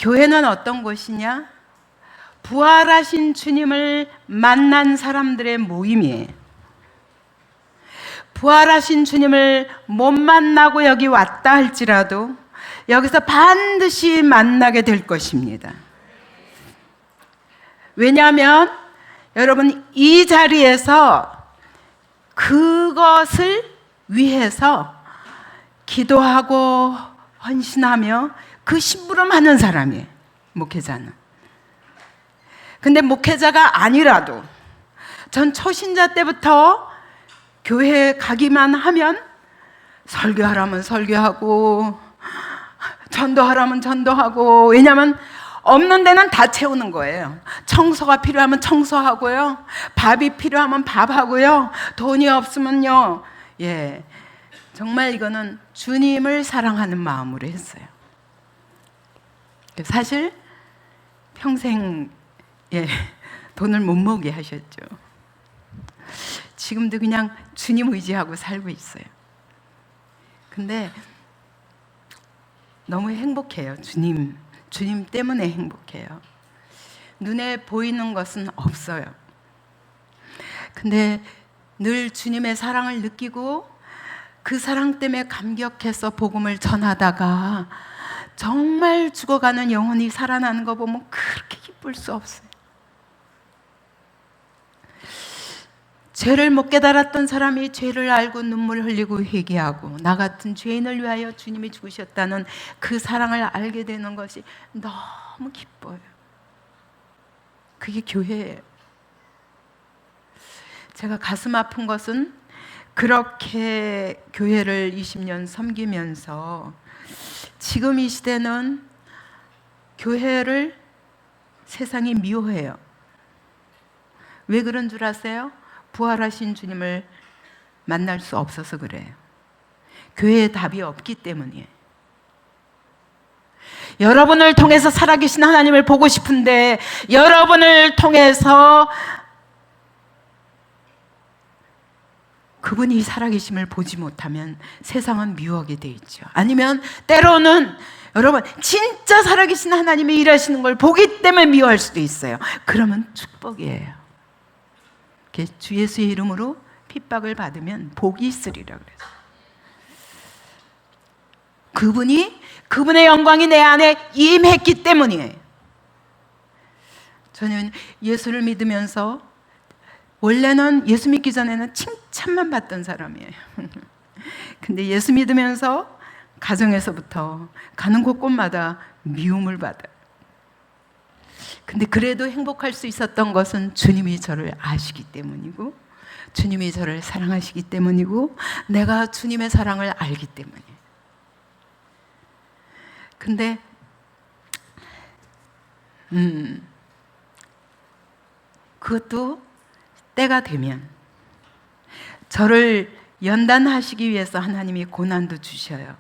교회는 어떤 곳이냐? 부활하신 주님을 만난 사람들의 모임이에요. 부활하신 주님을 못 만나고 여기 왔다 할지라도 여기서 반드시 만나게 될 것입니다. 왜냐하면 여러분, 이 자리에서 그것을 위해서 기도하고 헌신하며 그 심부름하는 사람이에요, 목회자는. 근데 목회자가 아니라도 전 초신자 때부터 교회에 가기만 하면 설교하라면 설교하고 전도하라면 전도하고, 왜냐하면 없는 데는 다 채우는 거예요. 청소가 필요하면 청소하고요, 밥이 필요하면 밥하고요, 돈이 없으면요, 정말 이거는 주님을 사랑하는 마음으로 했어요. 사실 평생 돈을 못 모으게 하셨죠. 지금도 그냥 주님 의지하고 살고 있어요. 근데 너무 행복해요. 주님 때문에 행복해요. 눈에 보이는 것은 없어요. 근데 늘 주님의 사랑을 느끼고 그 사랑 때문에 감격해서 복음을 전하다가 정말 죽어가는 영혼이 살아나는 거 보면 그렇게 기쁠 수 없어요. 죄를 못 깨달았던 사람이 죄를 알고 눈물 흘리고 회개하고 나 같은 죄인을 위하여 주님이 죽으셨다는 그 사랑을 알게 되는 것이 너무 기뻐요. 그게 교회예요. 제가 가슴 아픈 것은 그렇게 교회를 20년 섬기면서 지금 이 시대는 교회를 세상이 미워해요. 왜 그런 줄 아세요? 부활하신 주님을 만날 수 없어서 그래요. 교회에 답이 없기 때문이에요. 여러분을 통해서 살아계신 하나님을 보고 싶은데 여러분을 통해서 그분이 살아계심을 보지 못하면 세상은 미워하게 돼 있죠. 아니면 때로는 여러분 진짜 살아계신 하나님이 일하시는 걸 보기 때문에 미워할 수도 있어요. 그러면 축복이에요. 주 예수의 이름으로 핍박을 받으면 복이 있으리라 그래서 그분의 영광이 내 안에 임했기 때문이에요. 저는 예수를 믿으면서 원래는 예수 믿기 전에는 칭찬만 받던 사람이에요. 근데 예수 믿으면서 가정에서부터 가는 곳곳마다 미움을 받아요. 근데 그래도 행복할 수 있었던 것은 주님이 저를 아시기 때문이고 주님이 저를 사랑하시기 때문이고 내가 주님의 사랑을 알기 때문이에요. 근데 그것도 때가 되면 저를 연단하시기 위해서 하나님이 고난도 주셔요.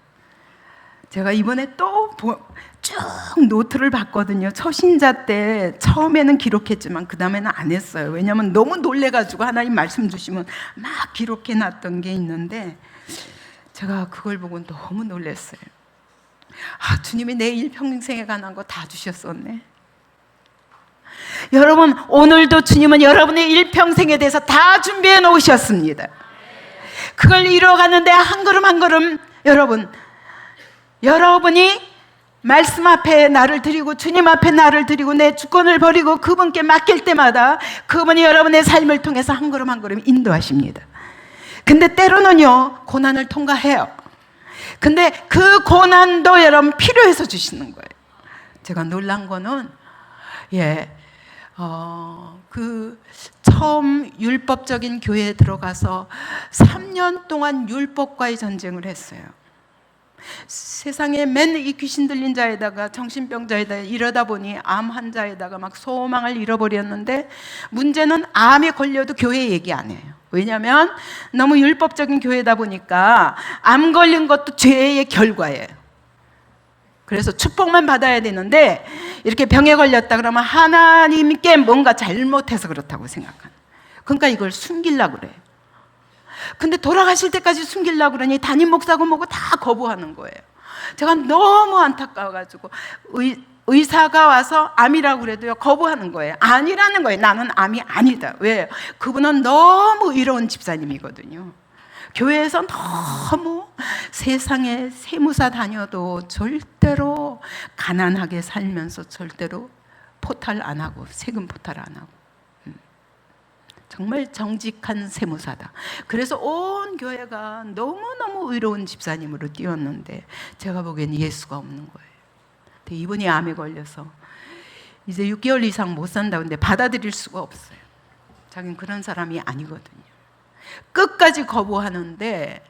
제가 이번에 또 쭉 노트를 봤거든요. 초신자 때 처음에는 기록했지만 그 다음에는 안 했어요. 왜냐하면 너무 놀래가지고 하나님 말씀 주시면 막 기록해놨던 게 있는데 제가 그걸 보고 너무 놀랐어요. 주님이 내 일평생에 관한 거 다 주셨었네. 여러분, 오늘도 주님은 여러분의 일평생에 대해서 다 준비해 놓으셨습니다. 그걸 이루어가는데 한 걸음 한 걸음 여러분이 말씀 앞에 나를 드리고 주님 앞에 나를 드리고 내 주권을 버리고 그분께 맡길 때마다 그분이 여러분의 삶을 통해서 한 걸음 한 걸음 인도하십니다. 근데 때로는요 고난을 통과해요. 근데 그 고난도 여러분 필요해서 주시는 거예요. 제가 놀란 거는 그 처음 율법적인 교회에 들어가서 3년 동안 율법과의 전쟁을 했어요. 세상에 맨 이 귀신 들린 자에다가 정신병자에다가 이러다 보니 암 환자에다가 막 소망을 잃어버렸는데 문제는 암에 걸려도 교회 얘기 안 해요. 왜냐하면 너무 율법적인 교회다 보니까 암 걸린 것도 죄의 결과예요. 그래서 축복만 받아야 되는데 이렇게 병에 걸렸다 그러면 하나님께 뭔가 잘못해서 그렇다고 생각하는. 그러니까 이걸 숨기려고 그래요. 근데 돌아가실 때까지 숨기려고 그러니 담임 목사고 뭐고 다 거부하는 거예요. 제가 너무 안타까워가지고 의사가 와서 암이라고 그래도요, 거부하는 거예요. 아니라는 거예요. 나는 암이 아니다. 왜? 그분은 너무 의로운 집사님이거든요. 교회에서 너무 세상에 세무사 다녀도 절대로 가난하게 살면서 절대로 포탈 안 하고, 세금 포탈 안 하고, 정말 정직한 세무사다. 그래서 온 교회가 너무너무 의로운 집사님으로 띄웠는데 제가 보기엔 예수가 없는 거예요. 근데 이분이 암에 걸려서 이제 6개월 이상 못 산다고 하는데 받아들일 수가 없어요. 자기는 그런 사람이 아니거든요. 끝까지 거부하는데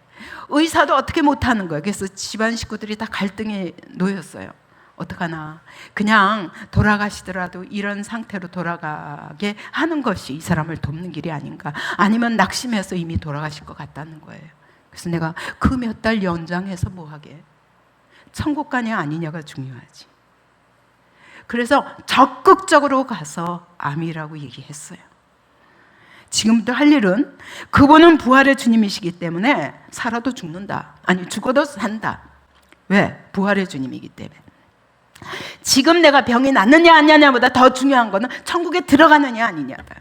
의사도 어떻게 못하는 거예요. 그래서 집안 식구들이 다 갈등에 놓였어요. 어떡하나, 그냥 돌아가시더라도 이런 상태로 돌아가게 하는 것이 이 사람을 돕는 길이 아닌가, 아니면 낙심해서 이미 돌아가실 것 같다는 거예요. 그래서 내가 그 몇 달 연장해서 뭐하게, 천국 가냐 아니냐가 중요하지. 그래서 적극적으로 가서 암이라고 얘기했어요. 지금부터 할 일은, 그분은 부활의 주님이시기 때문에 살아도 죽는다, 아니 죽어도 산다. 왜? 부활의 주님이기 때문에. 지금 내가 병이 낫느냐 안 낫느냐보다 더 중요한 거는 천국에 들어가느냐 아니냐다.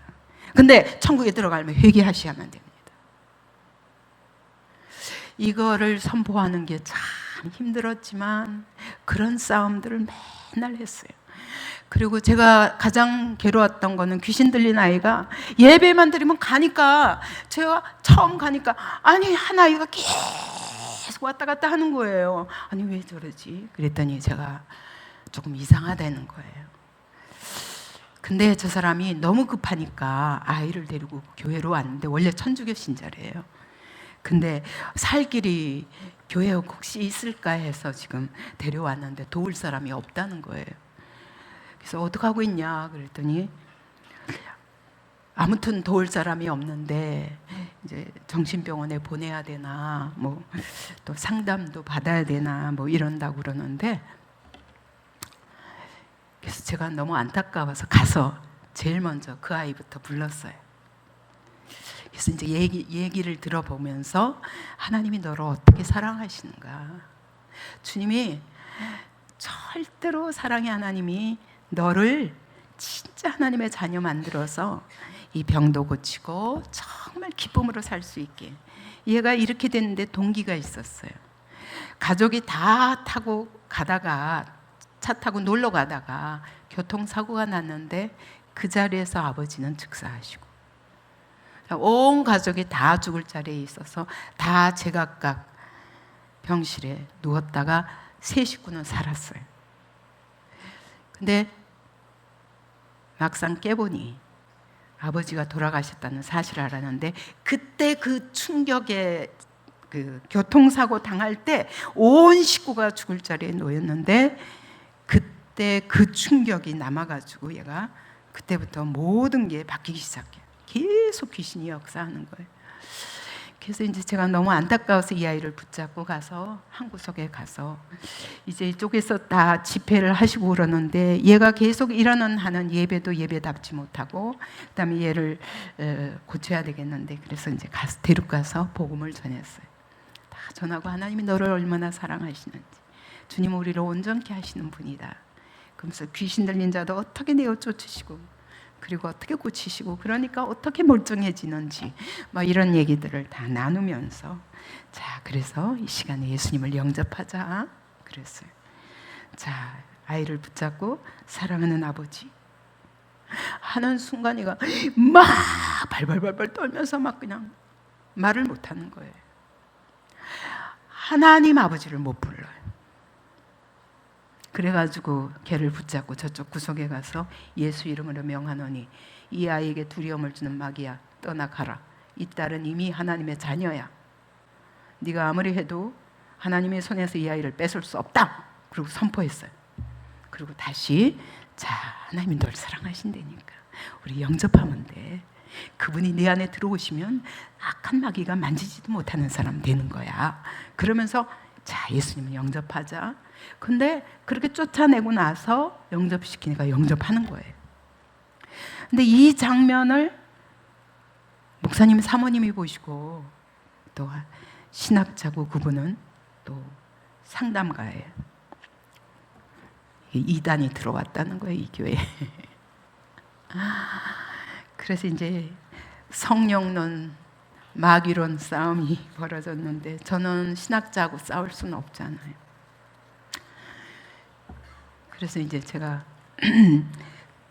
근데 천국에 들어가려면 회개하셔야만 됩니다. 이거를 선포하는 게 참 힘들었지만 그런 싸움들을 맨날 했어요. 그리고 제가 가장 괴로웠던 거는 귀신 들린 아이가 예배만 드리면 가니까, 제가 처음 가니까 아니 한 아이가 계속 왔다 갔다 하는 거예요. 아니 왜 저러지? 그랬더니 제가 조금 이상하다는 거예요. 근데 저 사람이 너무 급하니까 아이를 데리고 교회로 왔는데, 원래 천주교 신자래요. 근데 살 길이 교회에 혹시 있을까 해서 지금 데려왔는데 도울 사람이 없다는 거예요. 그래서 어떡하고 있냐 그랬더니, 아무튼 도울 사람이 없는데 이제 정신병원에 보내야 되나, 뭐 또 상담도 받아야 되나, 뭐 이런다고 그러는데, 그래서 제가 너무 안타까워서 가서 제일 먼저 그 아이부터 불렀어요. 그래서 이제 얘기를 들어보면서, 하나님이 너를 어떻게 사랑하시는가, 주님이 절대로 사랑의 하나님이 너를 진짜 하나님의 자녀 만들어서 이 병도 고치고 정말 기쁨으로 살 수 있게. 얘가 이렇게 됐는데 동기가 있었어요. 가족이 다 타고 가다가, 차 타고 놀러 가다가 교통사고가 났는데 그 자리에서 아버지는 즉사하시고, 온 가족이 다 죽을 자리에 있어서 다 제각각 병실에 누웠다가 세 식구는 살았어요. 근데 막상 깨보니 아버지가 돌아가셨다는 사실을 알았는데, 그때 그 충격에, 그 교통사고 당할 때 온 식구가 죽을 자리에 놓였는데, 그때 그 충격이 남아가지고 얘가 그때부터 모든 게 바뀌기 시작해요. 계속 귀신이 역사하는 거예요. 그래서 이제 제가 너무 안타까워서 이 아이를 붙잡고 가서 한 구석에 가서, 이제 이쪽에서 다 집회를 하시고 그러는데 얘가 계속 일어나는 하는 예배도 예배답지 못하고, 그다음에 얘를 고쳐야 되겠는데, 그래서 이제 가서 데리고 가서 복음을 전했어요. 다 전하고, 하나님이 너를 얼마나 사랑하시는지, 주님은 우리를 온전케 하시는 분이다. 그러면서 귀신 들린 자도 어떻게 내어 쫓으시고, 그리고 어떻게 고치시고, 그러니까 어떻게 멀쩡해지는지, 뭐 이런 얘기들을 다 나누면서, 자, 그래서 이 시간에 예수님을 영접하자 그랬어요. 자, 아이를 붙잡고 사랑하는 아버지 하는 순간이가 막 발발발발 떨면서 막 그냥 말을 못하는 거예요. 하나님 아버지를 못 불러요. 그래가지고 걔를 붙잡고 저쪽 구석에 가서 예수 이름으로 명하노니 이 아이에게 두려움을 주는 마귀야, 떠나가라. 이 딸은 이미 하나님의 자녀야. 네가 아무리 해도 하나님의 손에서 이 아이를 뺏을 수 없다. 그리고 선포했어요. 그리고 다시, 자, 하나님이 널 사랑하신다니까 우리 영접하면 돼. 그분이 내 안에 들어오시면 악한 마귀가 만지지도 못하는 사람 되는 거야. 그러면서 자, 예수님을 영접하자. 근데 그렇게 쫓아내고 나서 영접시키니까 영접하는 거예요. 근데 이 장면을 목사님, 사모님이 보시고, 또 신학자고 그분은 또 상담가예요. 이단이 들어왔다는 거예요, 이 교회에. 그래서 이제 성령론, 마귀론 싸움이 벌어졌는데 저는 신학자하고 싸울 수는 없잖아요. 그래서 이제 제가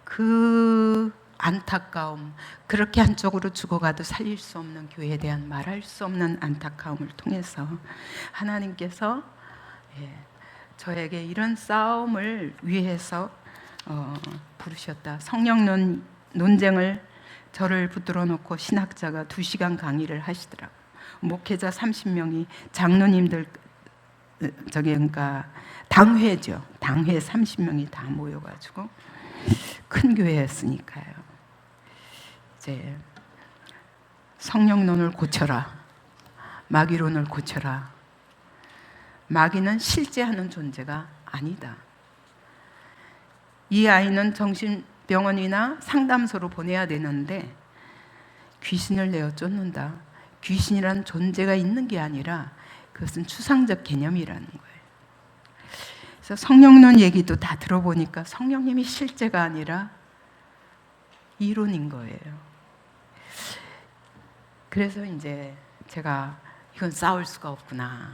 그 안타까움, 그렇게 한쪽으로 죽어가도 살릴 수 없는 교회에 대한 말할 수 없는 안타까움을 통해서 하나님께서 저에게 이런 싸움을 위해서 부르셨다. 성령 논쟁을 저를 붙들어 놓고 신학자가 2시간 강의를 하시더라고요. 목회자 30명이 장로님들 그러니까 당회죠. 당회 30명이 다 모여가지고 큰 교회였으니까요. 이제 성령론을 고쳐라, 마귀론을 고쳐라. 마귀는 실제 하는 존재가 아니다. 이 아이는 정신병원이나 상담소로 보내야 되는데 귀신을 내어 쫓는다. 귀신이란 존재가 있는 게 아니라 그것은 추상적 개념이라는 거예요. 그래서 성령론 얘기도 다 들어보니까 성령님이 실제가 아니라 이론인 거예요. 그래서 이제 제가 이건 싸울 수가 없구나.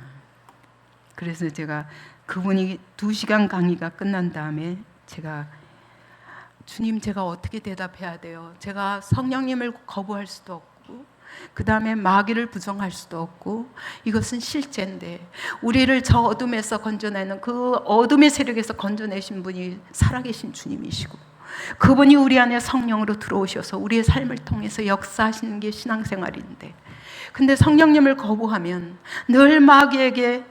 그래서 제가 그분이 2시간 강의가 끝난 다음에 제가 주님, 제가 어떻게 대답해야 돼요? 제가 성령님을 거부할 수도 없고 그 다음에 마귀를 부정할 수도 없고 이것은 실제인데 우리를 저 어둠에서 건져내는 그 어둠의 세력에서 건져내신 분이 살아계신 주님이시고 그분이 우리 안에 성령으로 들어오셔서 우리의 삶을 통해서 역사하시는 게 신앙생활인데 근데 성령님을 거부하면 늘 마귀에게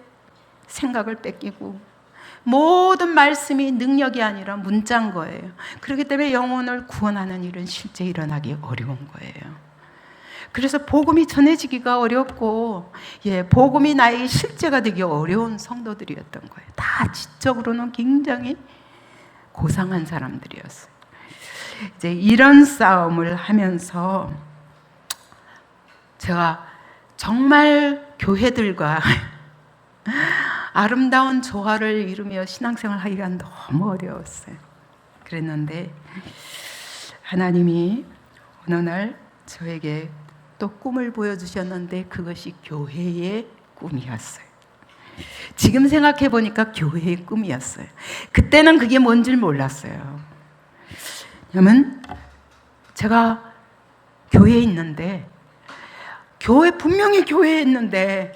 생각을 뺏기고 모든 말씀이 능력이 아니라 문자인 거예요. 그렇기 때문에 영혼을 구원하는 일은 실제 일어나기 어려운 거예요. 그래서 복음이 전해지기가 어렵고 복음이 나에게 실제가 되기 어려운 성도들이었던 거예요. 다 지적으로는 굉장히 고상한 사람들이었어요. 이제 이런 싸움을 하면서 제가 정말 교회들과 아름다운 조화를 이루며 신앙생활 하기가 너무 어려웠어요. 그랬는데 하나님이 어느 날 저에게 또 꿈을 보여주셨는데 그것이 교회의 꿈이었어요. 지금 생각해 보니까 교회의 꿈이었어요. 그때는 그게 뭔지를 몰랐어요. 왜냐면 제가 교회에 있는데 분명히 교회에 있는데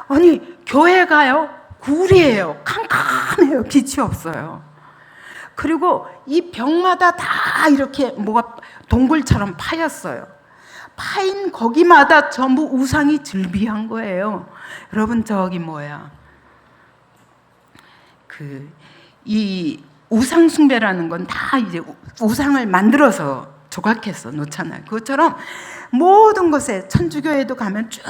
아니 교회가요 굴이에요. 캄캄해요. 빛이 없어요. 그리고 이 벽마다 다 이렇게 뭐가 동굴처럼 파였어요. 파인 거기마다 전부 우상이 즐비한 거예요. 여러분 저기 뭐야 이 우상 숭배라는 건 다 이제 우상을 만들어서 조각해서 놓잖아요. 그것처럼 모든 곳에 천주교에도 가면 쭉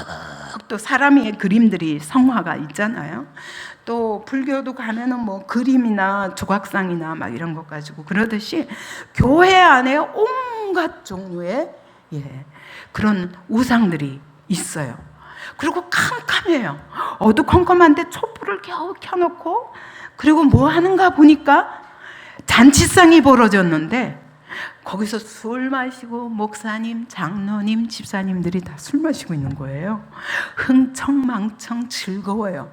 또 사람의 그림들이 성화가 있잖아요. 또 불교도 가면은 뭐 그림이나 조각상이나 막 이런 것 가지고 그러듯이 교회 안에 온갖 종류의 그런 우상들이 있어요. 그리고 캄캄해요. 어두컴컴한데 촛불을 겨우 켜놓고 그리고 뭐 하는가 보니까 잔치상이 벌어졌는데 거기서 술 마시고 목사님, 장로님, 집사님들이 다 술 마시고 있는 거예요. 흥청망청 즐거워요.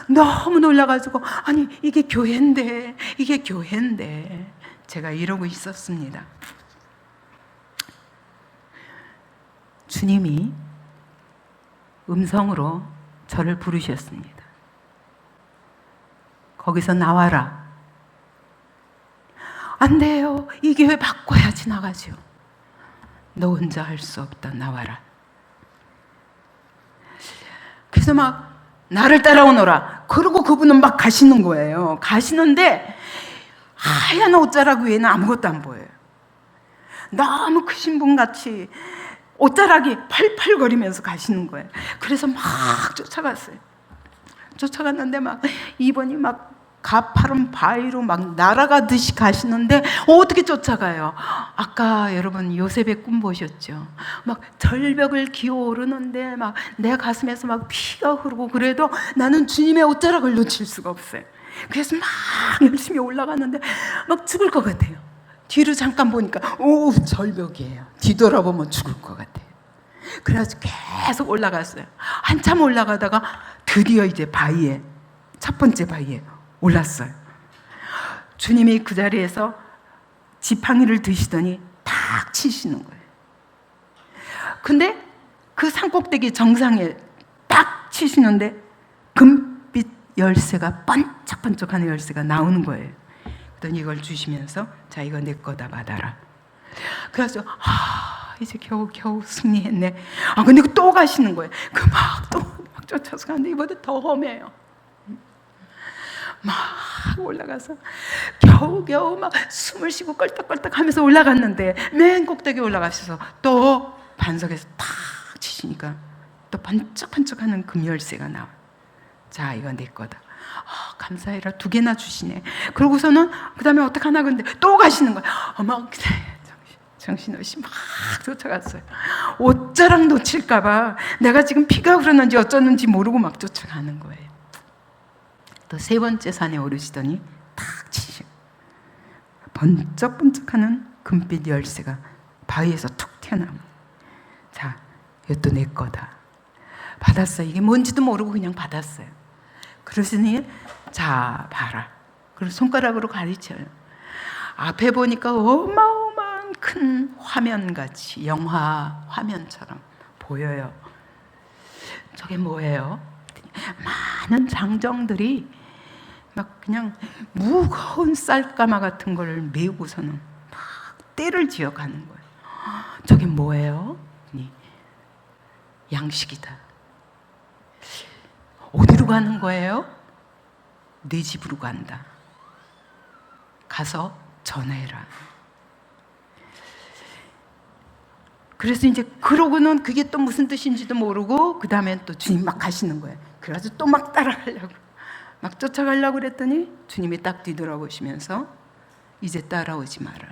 너무 놀라가지고 아니 이게 교회인데 제가 이러고 있었습니다. 주님이 음성으로 저를 부르셨습니다. 거기서 나와라. 안 돼요. 이 교회 바꿔야지 나가죠. 너 혼자 할 수 없다. 나와라. 그래서 막 나를 따라오너라. 그러고 그분은 막 가시는 거예요. 가시는데 하얀 옷자락 위에는 아무것도 안 보여요. 너무 크신 분 같이 옷자락이 팔팔거리면서 가시는 거예요. 그래서 막 쫓아갔어요. 쫓아갔는데 막 이분이 막 가파른 바위로 막 날아가듯이 가시는데 어떻게 쫓아가요? 아까 여러분 요셉의 꿈 보셨죠? 막 절벽을 기어오르는데 막 내 가슴에서 막 피가 흐르고 그래도 나는 주님의 옷자락을 놓칠 수가 없어요. 그래서 막 열심히 올라가는데 막 죽을 것 같아요. 뒤로 잠깐 보니까 오, 절벽이에요. 뒤돌아보면 죽을 것 같아요. 그래서 계속 올라갔어요. 한참 올라가다가 드디어 이제 바위에, 첫 번째 바위에 올랐어요. 주님이 그 자리에서 지팡이를 드시더니 탁 치시는 거예요. 근데 그 산꼭대기 정상에 딱 치시는데 금빛 열쇠가, 번쩍번쩍하는 열쇠가 나오는 거예요. 그랬더니 이걸 주시면서 자, 이거 내 거다, 받아라. 그래서 이제 겨우 승리했네. 근데 또 가시는 거예요. 막 쫓아서 가는데 이보다 더 험해요. 막 올라가서 겨우 막 숨을 쉬고 껄떡껄떡 하면서 올라갔는데 맨 꼭대기 올라가셔서 또 반석에서 탁 치시니까 또 반짝반짝하는 금열쇠가 나와요. 자, 이거 내 거다. 감사해라. 2개나 주시네. 그러고서는 그 다음에 어떡하나 근데 또 가시는 거예요. 막 정신없이 막 쫓아갔어요. 옷자락 놓칠까봐 내가 지금 피가 흐르는지 어쩌는지 모르고 막 쫓아가는 거예요. 또 3번째 산에 오르시더니 탁 치시고 번쩍번쩍하는 금빛 열쇠가 바위에서 툭 튀어나옵니다. 자, 이것도 내 거다. 받았어요. 이게 뭔지도 모르고 그냥 받았어요. 그러시니 자, 봐라. 그리고 손가락으로 가리쳐요. 앞에 보니까 어마어마한 큰 화면같이, 영화 화면처럼 보여요. 저게 뭐예요? 많은 장정들이 막 그냥 무거운 쌀가마 같은 걸 메우고서는 막 떼를 지어가는 거예요. 저게 뭐예요? 양식이다. 어디로 가는 거예요? 내 집으로 간다. 가서 전해라. 그래서 이제 그러고는 그게 또 무슨 뜻인지도 모르고 그 다음엔 또 주님 막 가시는 거예요. 그래서 또 막 따라가려고 막 쫓아가려고 그랬더니 주님이 딱 뒤돌아보시면서 이제 따라오지 마라.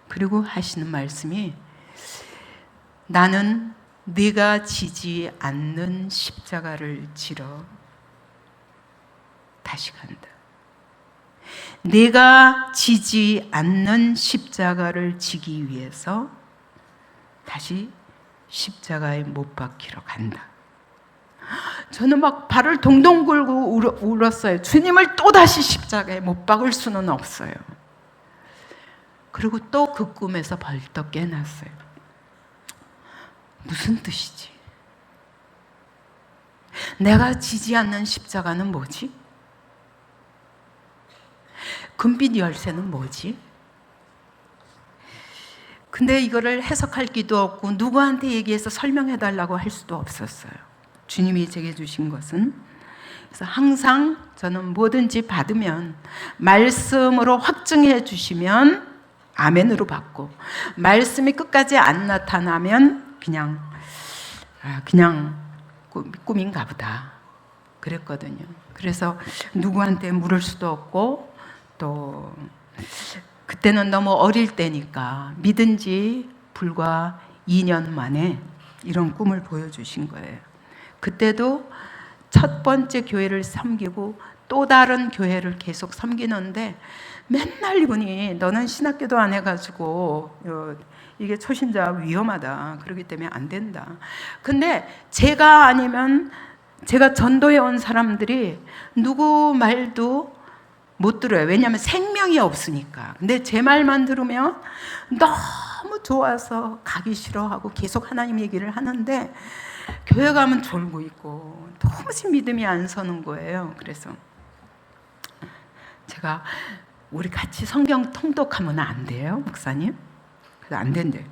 그리고 하시는 말씀이 나는 네가 지지 않는 십자가를 지러 다시 간다. 네가 지지 않는 십자가를 지기 위해서 다시 십자가에 못 박히러 간다. 저는 막 발을 동동 굴고 울었어요. 주님을 또다시 십자가에 못 박을 수는 없어요. 그리고 또 그 꿈에서 벌떡 깨났어요. 무슨 뜻이지? 내가 지지 않는 십자가는 뭐지? 금빛 열쇠는 뭐지? 근데 이거를 해석할 기도 없고 누구한테 얘기해서 설명해달라고 할 수도 없었어요. 주님이 제게 주신 것은, 그래서 항상 저는 뭐든지 받으면 말씀으로 확증해 주시면 아멘으로 받고, 말씀이 끝까지 안 나타나면 그냥 꿈인가 보다 그랬거든요. 그래서 누구한테 물을 수도 없고, 또 그때는 너무 어릴 때니까 믿은 지 불과 2년 만에 이런 꿈을 보여주신 거예요. 그때도 첫 번째 교회를 섬기고 또 다른 교회를 계속 섬기는데 맨날 이분이 너는 신학교도 안 해가지고 이게 초신자 위험하다. 그렇기 때문에 안 된다. 근데 제가 아니면 제가 전도해 온 사람들이 누구 말도 못 들어요. 왜냐하면 생명이 없으니까. 근데 제 말만 들으면 너무 좋아서 가기 싫어하고 계속 하나님 얘기를 하는데 교회 가면 졸고 있고 도무지 믿음이 안 서는 거예요. 그래서 제가 우리 같이 성경 통독하면 안 돼요, 목사님? 그래서 안 된대.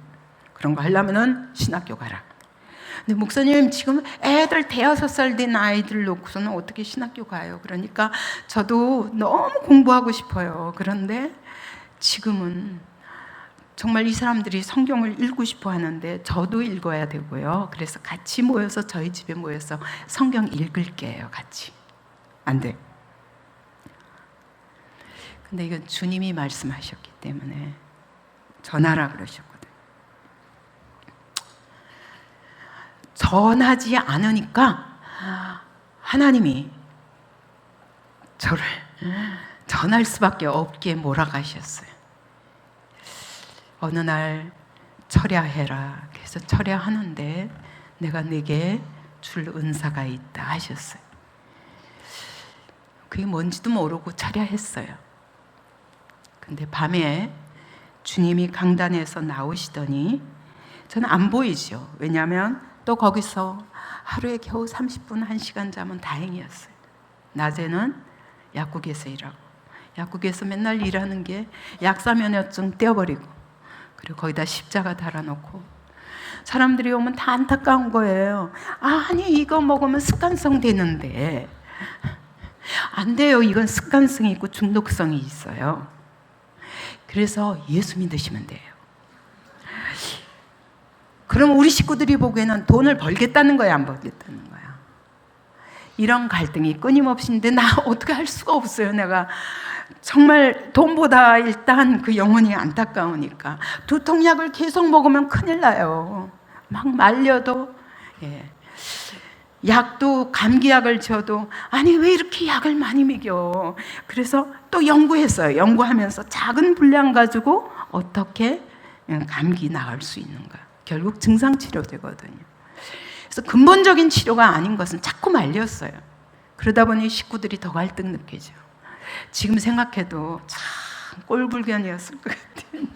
그런 거 하려면은 신학교 가라. 근데 목사님 지금 애들 5살 된 아이들 놓고서는 어떻게 신학교 가요? 그러니까 저도 너무 공부하고 싶어요. 그런데 지금은 정말 이 사람들이 성경을 읽고 싶어 하는데 저도 읽어야 되고요. 그래서 같이 모여서 저희 집에 모여서 성경 읽을게요. 같이. 안 돼. 근데 이건 주님이 말씀하셨기 때문에 전하라 그러셨거든요. 전하지 않으니까 하나님이 저를 전할 수밖에 없게 몰아가셨어요. 어느 날 철야해라. 그래서 철야하는데 내가 네게 줄 은사가 있다 하셨어요. 그게 뭔지도 모르고 철야했어요. 근데 밤에 주님이 강단에서 나오시더니 저는 안 보이죠. 왜냐하면 또 거기서 하루에 겨우 30분, 1시간 자면 다행이었어요. 낮에는 약국에서 일하고, 약국에서 맨날 일하는 게 약사면허증 떼어버리고, 그리고 거기다 십자가 달아놓고, 사람들이 오면 다 안타까운 거예요. 아니 이거 먹으면 습관성 되는데. 안 돼요. 이건 습관성이 있고 중독성이 있어요. 그래서 예수 믿으시면 돼요. 그럼 우리 식구들이 보기에는 돈을 벌겠다는 거야, 안 벌겠다는 거야? 이런 갈등이 끊임없이 있는데 나 어떻게 할 수가 없어요. 내가 정말 돈보다 일단 그 영혼이 안타까우니까 두통약을 계속 먹으면 큰일 나요. 막 말려도 약도 감기약을 줘도 아니 왜 이렇게 약을 많이 먹여. 그래서 또 연구했어요. 연구하면서 작은 분량 가지고 어떻게 감기 나을 수 있는가. 결국 증상치료 되거든요. 그래서 근본적인 치료가 아닌 것은 자꾸 말렸어요. 그러다 보니 식구들이 더 갈등 느끼죠. 지금 생각해도 참 꼴불견이었을 것 같아요.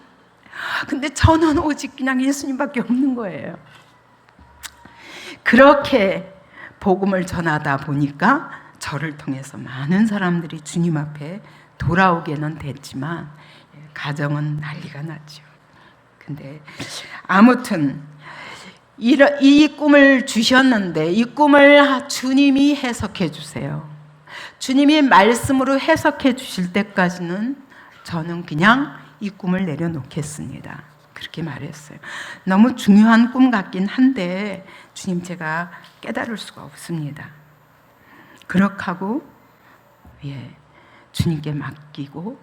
근데 저는 오직 그냥 예수님밖에 없는 거예요. 그렇게 복음을 전하다 보니까 저를 통해서 많은 사람들이 주님 앞에 돌아오게는 됐지만 가정은 난리가 났죠. 근데 아무튼 이 꿈을 주셨는데 이 꿈을 주님이 해석해 주세요. 주님이 말씀으로 해석해 주실 때까지는 저는 그냥 이 꿈을 내려놓겠습니다. 그렇게 말했어요. 너무 중요한 꿈 같긴 한데 주님 제가 깨달을 수가 없습니다. 그렇게 하고 주님께 맡기고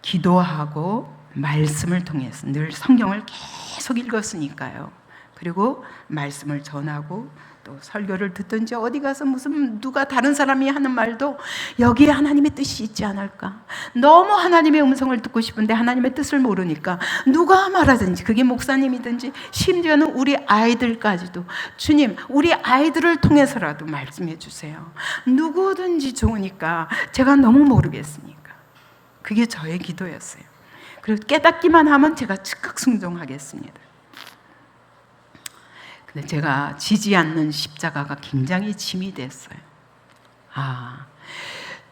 기도하고 말씀을 통해서 늘 성경을 계속 읽었으니까요. 그리고 말씀을 전하고 또 설교를 듣든지 어디 가서 무슨 누가 다른 사람이 하는 말도 여기에 하나님의 뜻이 있지 않을까. 너무 하나님의 음성을 듣고 싶은데 하나님의 뜻을 모르니까 누가 말하든지 그게 목사님이든지 심지어는 우리 아이들까지도 주님 우리 아이들을 통해서라도 말씀해 주세요. 누구든지 좋으니까 제가 너무 모르겠으니까. 그게 저의 기도였어요. 그리고 깨닫기만 하면 제가 즉각 순종하겠습니다. 근데 제가 지지 않는 십자가가 굉장히 짐이 됐어요.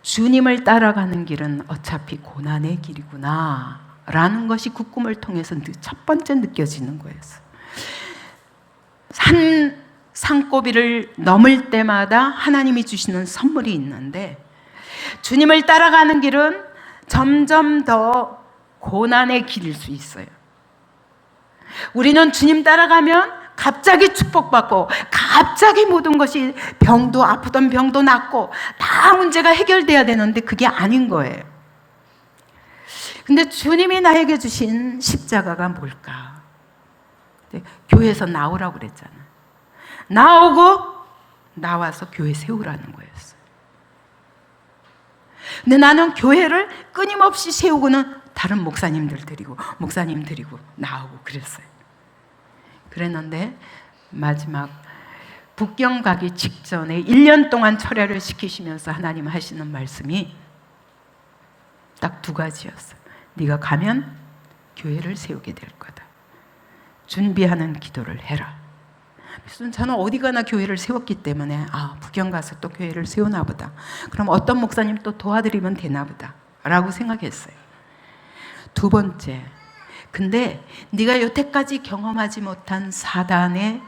주님을 따라가는 길은 어차피 고난의 길이구나 라는 것이 그 꿈을 통해서 첫 번째 느껴지는 거였어요. 산고비를 넘을 때마다 하나님이 주시는 선물이 있는데 주님을 따라가는 길은 점점 더 고난의 길일 수 있어요. 우리는 주님 따라가면 갑자기 축복받고 갑자기 모든 것이 병도 아프던 병도 낫고 다 문제가 해결돼야 되는데 그게 아닌 거예요. 근데 주님이 나에게 주신 십자가가 뭘까? 교회에서 나오라고 그랬잖아요. 나와서 교회 세우라는 거였어요. 근데 나는 교회를 끊임없이 세우고는 다른 목사님들 드리고 나오고 그랬어요. 그랬는데 마지막 북경 가기 직전에 1년 동안 철야를 시키시면서 하나님 하시는 말씀이 딱 두 가지였어요. 네가 가면 교회를 세우게 될 거다. 준비하는 기도를 해라. 그래서 저는 어디 가나 교회를 세웠기 때문에 북경 가서 또 교회를 세우나 보다. 그럼 어떤 목사님 또 도와드리면 되나 보다 라고 생각했어요. 두 번째, 근데 네가 여태까지 경험하지 못한 사단의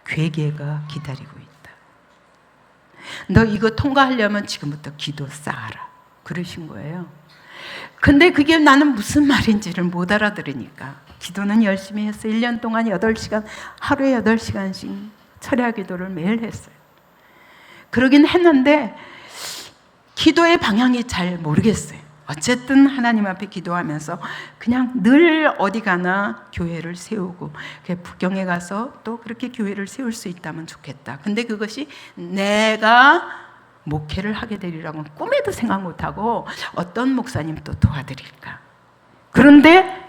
괴계가 기다리고 있다. 너 이거 통과하려면 지금부터 기도 쌓아라. 그러신 거예요. 근데 그게 나는 무슨 말인지를 못 알아들으니까 기도는 열심히 했어요. 1년 동안 8시간, 하루에 8시간씩 철야 기도를 매일 했어요. 그러긴 했는데 기도의 방향이 잘 모르겠어요. 어쨌든 하나님 앞에 기도하면서 그냥 늘 어디 가나 교회를 세우고 북경에 가서 또 그렇게 교회를 세울 수 있다면 좋겠다. 근데 그것이 내가 목회를 하게 되리라고는 꿈에도 생각 못하고 어떤 목사님 또 도와드릴까. 그런데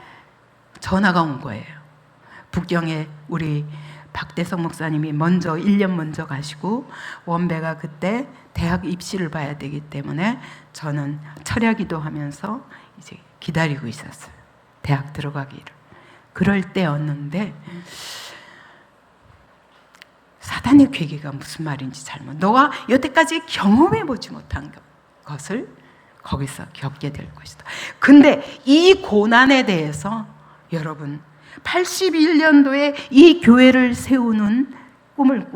전화가 온 거예요. 북경에 우리 박대성 목사님이 먼저 1년 먼저 가시고 원배가 그때 대학 입시를 봐야 되기 때문에 저는 철야 기도하면서 이제 기다리고 있었어요. 대학 들어가기를. 그럴 때였는데 사단의 괴계가 무슨 말인지 너가 여태까지 경험해 보지 못한 것을 거기서 겪게 될 것이다. 근데 이 고난에 대해서 여러분 81년도에 이 교회를 세우는 꿈을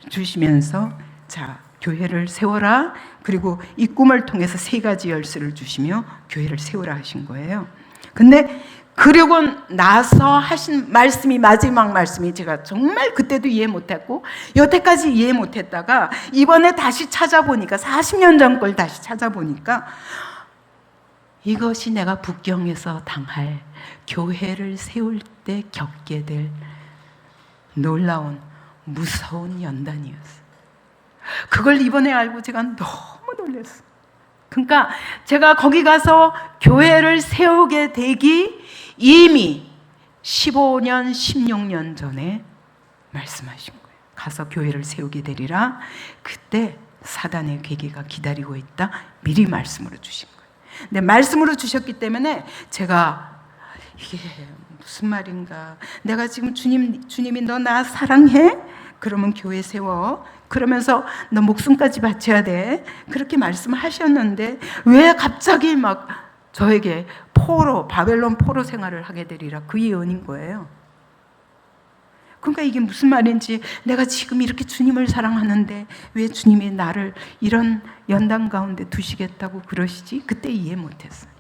주시면서 자, 교회를 세워라. 그리고 이 꿈을 통해서 3가지 열쇠를 주시며 교회를 세우라 하신 거예요. 근데 그러고 나서 하신 말씀이 마지막 말씀이 제가 정말 그때도 이해 못했고 여태까지 이해 못했다가 이번에 다시 찾아보니까 40년 전 걸 다시 찾아보니까 이것이 내가 북경에서 당할 교회를 세울 때 겪게 될 놀라운 무서운 연단이었어요. 그걸 이번에 알고 제가 너무 놀랐어요. 그러니까 제가 거기 가서 교회를 세우게 되기 이미 15년, 16년 전에 말씀하신 거예요. 가서 교회를 세우게 되리라. 그때 사단의 괴계가 기다리고 있다. 미리 말씀으로 주신 거예요. 근데 말씀으로 주셨기 때문에 제가 이게 무슨 말인가. 내가 지금 주님이 너 나 사랑해? 그러면 교회 세워. 그러면서 너 목숨까지 바쳐야 돼. 그렇게 말씀하셨는데 왜 갑자기 막 저에게 바벨론 포로 생활을 하게 되리라. 그 예언인 거예요. 그러니까 이게 무슨 말인지 내가 지금 이렇게 주님을 사랑하는데 왜 주님이 나를 이런 연단 가운데 두시겠다고 그러시지? 그때 이해 못했어요.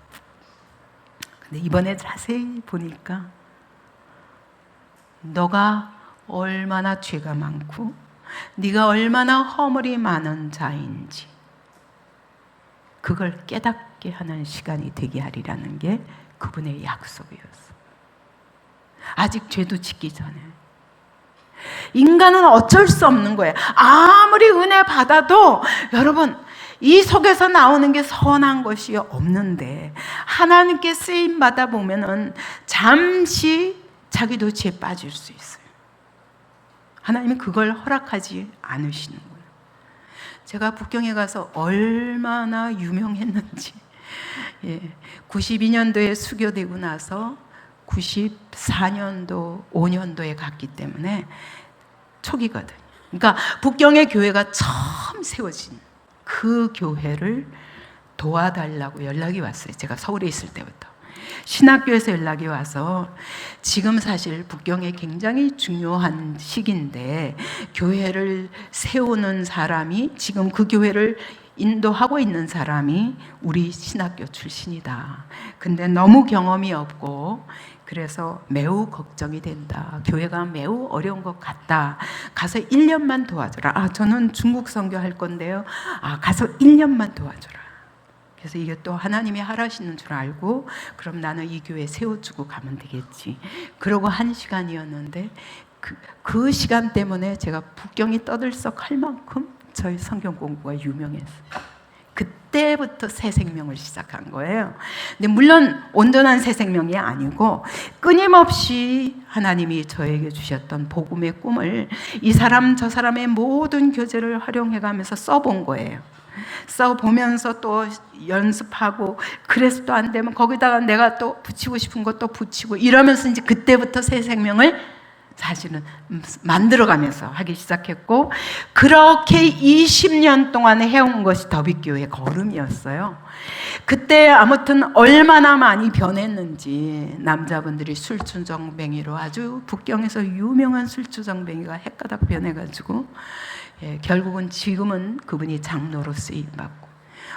근데 이번에 자세히 보니까 너가 얼마나 죄가 많고 네가 얼마나 허물이 많은 자인지 그걸 깨닫게 하는 시간이 되게 하리라는 게 그분의 약속이었어요. 아직 죄도 짓기 전에. 인간은 어쩔 수 없는 거예요. 아무리 은혜 받아도 여러분 이 속에서 나오는 게 선한 것이 없는데 하나님께 쓰임 받아 보면은 잠시 자기도 죄에 빠질 수 있어요. 하나님은 그걸 허락하지 않으시는 거예요. 제가 북경에 가서 얼마나 유명했는지 92년도에 수교되고 나서 94년도, 5년도에 갔기 때문에 초기거든요. 그러니까 북경의 교회가 처음 세워진 그 교회를 도와달라고 연락이 왔어요. 제가 서울에 있을 때부터. 신학교에서 연락이 와서 지금 사실 북경에 굉장히 중요한 시기인데 교회를 세우는 사람이 지금 그 교회를 인도하고 있는 사람이 우리 신학교 출신이다. 근데 너무 경험이 없고 그래서 매우 걱정이 된다. 교회가 매우 어려운 것 같다. 가서 1년만 도와줘라. 저는 중국 선교할 건데요. 가서 1년만 도와줘라. 그래서 이게 또 하나님이 하라시는 줄 알고 그럼 나는 이 교회 세워주고 가면 되겠지. 그러고 한 시간이었는데 그 시간 때문에 제가 북경이 떠들썩할 만큼 저희 성경 공부가 유명했어요. 그때부터 새 생명을 시작한 거예요. 근데 물론 온전한 새 생명이 아니고 끊임없이 하나님이 저에게 주셨던 복음의 꿈을 이 사람 저 사람의 모든 교재를 활용해가면서 써본 거예요. 써보면서 또 연습하고 그래서 또 안 되면 거기다가 내가 또 붙이고 싶은 거 또 붙이고 이러면서 이제 그때부터 새 생명을 사실은 만들어가면서 하기 시작했고 그렇게 20년 동안 해온 것이 더빛교회 걸음이었어요. 그때 아무튼 얼마나 많이 변했는지 남자분들이 술주정뱅이로 아주 북경에서 유명한 술주정뱅이가 헷가닥 변해가지고 결국은 지금은 그분이 장로로 쓰임받고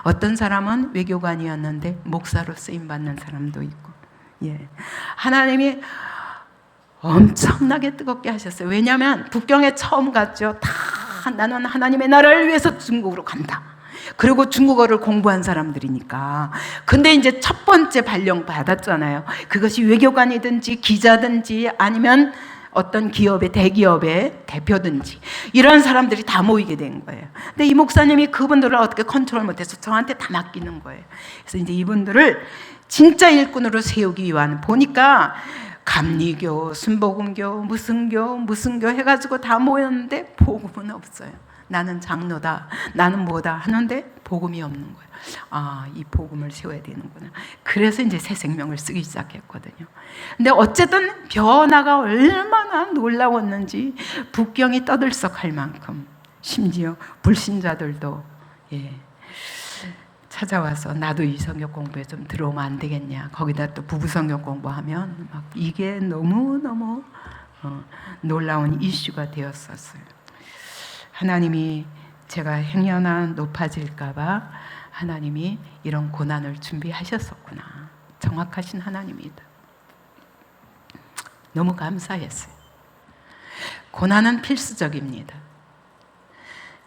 어떤 사람은 외교관이었는데 목사로 쓰임받는 사람도 있고 하나님이 엄청나게 뜨겁게 하셨어요. 왜냐하면 북경에 처음 갔죠. 다 나는 하나님의 나라를 위해서 중국으로 간다. 그리고 중국어를 공부한 사람들이니까. 근데 이제 첫 번째 발령 받았잖아요. 그것이 외교관이든지 기자든지 아니면 어떤 기업의 대기업의 대표든지 이런 사람들이 다 모이게 된 거예요. 근데 이 목사님이 그분들을 어떻게 컨트롤 못해서 저한테 다 맡기는 거예요. 그래서 이제 이분들을 진짜 일꾼으로 세우기 위한, 보니까 감리교, 순복음교, 무슨 교 해가지고 다 모였는데 복음은 없어요. 나는 장로다, 나는 뭐다 하는데 복음이 없는 거예요. 아, 이 복음을 세워야 되는구나. 그래서 이제 새 생명을 쓰기 시작했거든요. 근데 어쨌든 변화가 얼마나 놀라웠는지 북경이 떠들썩할 만큼, 심지어 불신자들도 찾아와서 나도 이 성경 공부에 좀 들어오면 안 되겠냐. 거기다 또 부부 성경 공부하면 막 이게 너무너무 놀라운 이슈가 되었었어요. 하나님이 제가 행여나 높아질까 봐 하나님이 이런 고난을 준비하셨었구나. 정확하신 하나님이다. 너무 감사했어요. 고난은 필수적입니다.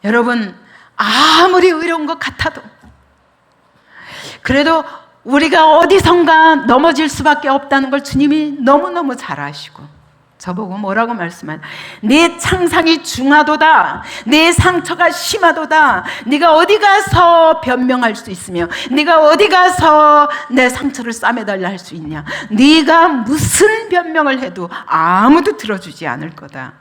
여러분, 아무리 어려운 것 같아도, 그래도 우리가 어디선가 넘어질 수밖에 없다는 걸 주님이 너무너무 잘 아시고, 저보고 뭐라고 말씀하냐, 내 창상이 중하도다, 내 상처가 심하도다, 네가 어디 가서 변명할 수 있으며 네가 어디 가서 내 상처를 싸매달라 할 수 있냐. 네가 무슨 변명을 해도 아무도 들어주지 않을 거다.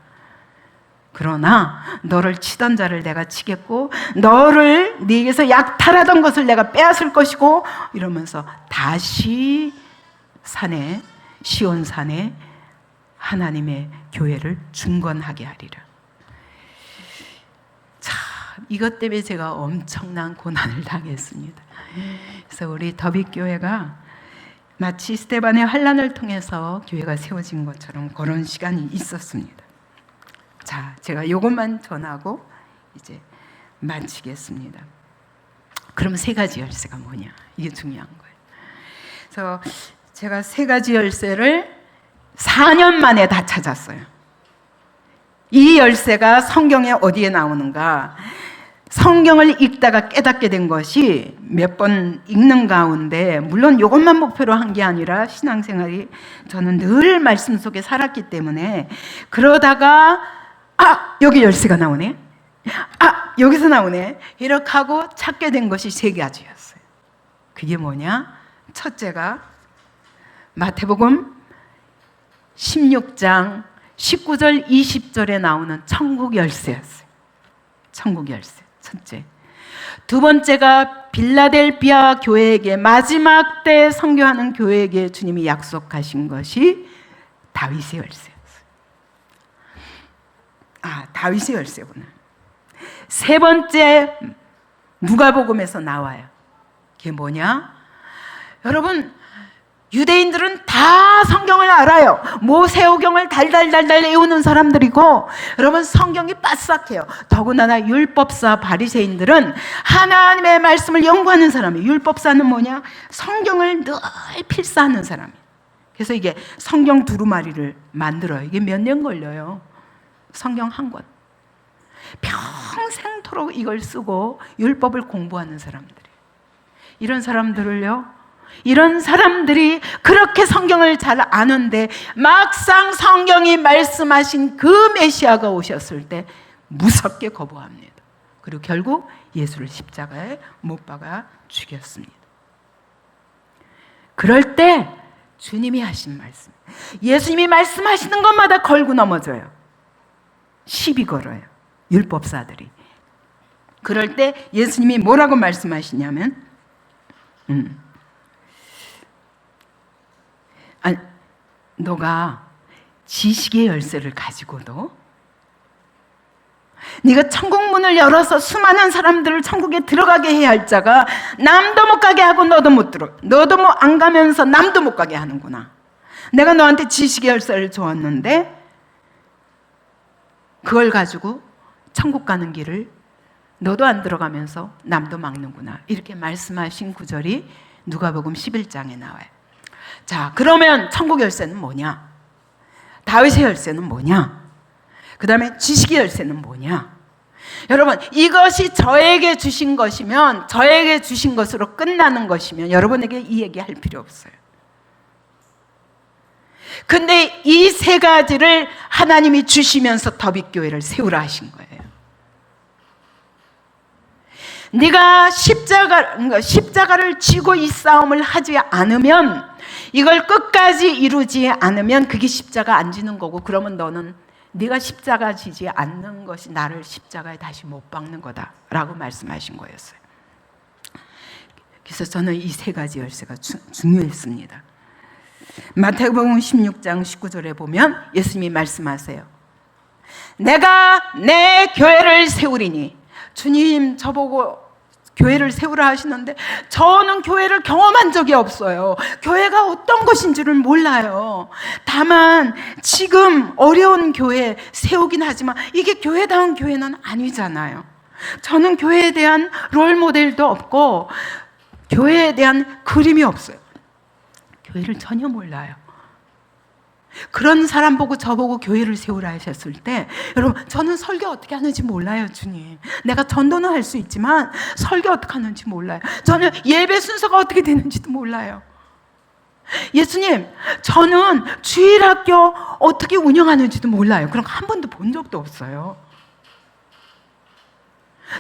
그러나 너를 치던 자를 내가 치겠고 너를 네게서 약탈하던 것을 내가 빼앗을 것이고, 이러면서 다시 산에, 시온 산에 하나님의 교회를 중건하게 하리라. 참, 이것 때문에 제가 엄청난 고난을 당했습니다. 그래서 우리 더빗교회가 마치 스데반의 환난을 통해서 교회가 세워진 것처럼 그런 시간이 있었습니다. 자, 제가 이것만 전하고 이제 마치겠습니다. 그럼 세 가지 열쇠가 뭐냐? 이게 중요한 거예요. 그래서 제가 세 가지 열쇠를 4년 만에 다 찾았어요. 이 열쇠가 성경에 어디에 나오는가? 성경을 읽다가 깨닫게 된 것이 몇 번 읽는 가운데, 물론 이것만 목표로 한 게 아니라 신앙생활이 저는 늘 말씀 속에 살았기 때문에, 그러다가 여기 열쇠가 나오네, 여기서 나오네, 이렇게 하고 찾게 된 것이 세 가지였어요. 그게 뭐냐? 첫째가 마태복음 16장 19절 20절에 나오는 천국 열쇠였어요. 천국 열쇠, 첫째. 두 번째가 빌라델비아 교회에게, 마지막 때 선교하는 교회에게 주님이 약속하신 것이 다윗의 열쇠였어요. 다윗의 열쇠구나. 세 번째, 누가복음에서 나와요. 그게 뭐냐? 여러분, 유대인들은 다 성경을 알아요. 모세오경을 달달달달 외우는 사람들이고, 여러분 성경이 빠삭해요. 더군다나 율법사 바리새인들은 하나님의 말씀을 연구하는 사람이에요. 율법사는 뭐냐? 성경을 늘 필사하는 사람이에요. 그래서 이게 성경 두루마리를 만들어요. 이게 몇 년 걸려요. 성경 한 권. 평생토록 이걸 쓰고 율법을 공부하는 사람들이에요. 이런 사람들이 그렇게 성경을 잘 아는데, 막상 성경이 말씀하신 그 메시아가 오셨을 때 무섭게 거부합니다. 그리고 결국 예수를 십자가에 못 박아 죽였습니다. 그럴 때 주님이 하신 말씀, 예수님이 말씀하시는 것마다 걸고 넘어져요. 시비 걸어요, 율법사들이. 그럴 때 예수님이 뭐라고 말씀하시냐면, 너가 지식의 열쇠를 가지고도 네가 천국 문을 열어서 수많은 사람들을 천국에 들어가게 해야 할 자가 남도 못 가게 하고 너도 뭐 안 가면서 남도 못 가게 하는구나. 내가 너한테 지식의 열쇠를 주었는데 그걸 가지고 천국 가는 길을 너도 안 들어가면서 남도 막는구나. 이렇게 말씀하신 구절이 누가복음 11장에 나와요. 자, 그러면 천국 열쇠는 뭐냐? 다윗의 열쇠는 뭐냐? 그 다음에 지식의 열쇠는 뭐냐? 여러분, 이것이 저에게 주신 것이면, 저에게 주신 것으로 끝나는 것이면 여러분에게 이 얘기 할 필요 없어요. 근데 이 세 가지를 하나님이 주시면서 더빅교회를 세우라 하신 거예요. 네가 십자가를 지고 이 싸움을 하지 않으면, 이걸 끝까지 이루지 않으면 그게 십자가 안 지는 거고, 그러면 너는 네가 십자가 지지 않는 것이 나를 십자가에 다시 못 박는 거다라고 말씀하신 거였어요. 그래서 저는 이 세 가지 열쇠가 중요했습니다. 마태복음 16장 19절에 보면 예수님이 말씀하세요. 내가 내 교회를 세우리니. 주님 저보고 교회를 세우라 하시는데 저는 교회를 경험한 적이 없어요. 교회가 어떤 것인지를 몰라요. 다만 지금 어려운 교회 세우긴 하지만 이게 교회다운 교회는 아니잖아요. 저는 교회에 대한 롤모델도 없고 교회에 대한 그림이 없어요. 교회를 전혀 몰라요. 그런 사람 보고 저보고 교회를 세우라 하셨을 때, 여러분, 저는 설교 어떻게 하는지 몰라요. 주님, 내가 전도는 할 수 있지만 설교 어떻게 하는지 몰라요. 저는 예배 순서가 어떻게 되는지도 몰라요. 예수님, 저는 주일학교 어떻게 운영하는지도 몰라요. 그런 거 한 번도 본 적도 없어요.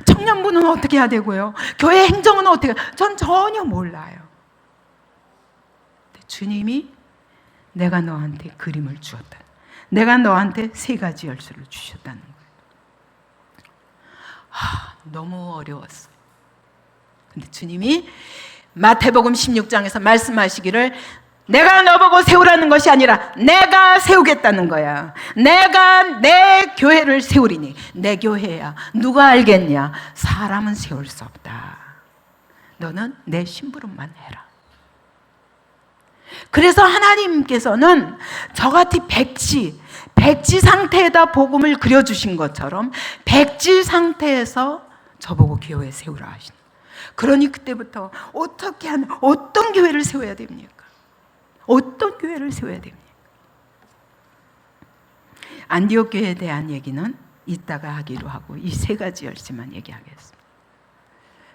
청년부는 어떻게 해야 되고요, 교회 행정은 어떻게, 전 전혀 몰라요. 주님이 내가 너한테 그림을 주었다. 내가 너한테 세 가지 열쇠를 주셨다는 거예요. 너무 어려웠어요. 근데 주님이 마태복음 16장에서 말씀하시기를 내가 너보고 세우라는 것이 아니라 내가 세우겠다는 거야. 내가 내 교회를 세우리니. 내 교회야. 누가 알겠냐? 사람은 세울 수 없다. 너는 내 심부름만 해라. 그래서 하나님께서는 저같이 백지 상태에다 복음을 그려주신 것처럼 백지 상태에서 저보고 교회 세우라 하신. 그러니 그때부터 어떻게 하면, 어떤 교회를 세워야 됩니까? 어떤 교회를 세워야 됩니까? 안디옥 교회에 대한 얘기는 이따가 하기로 하고 이 세 가지 열쇠만 얘기하겠습니다.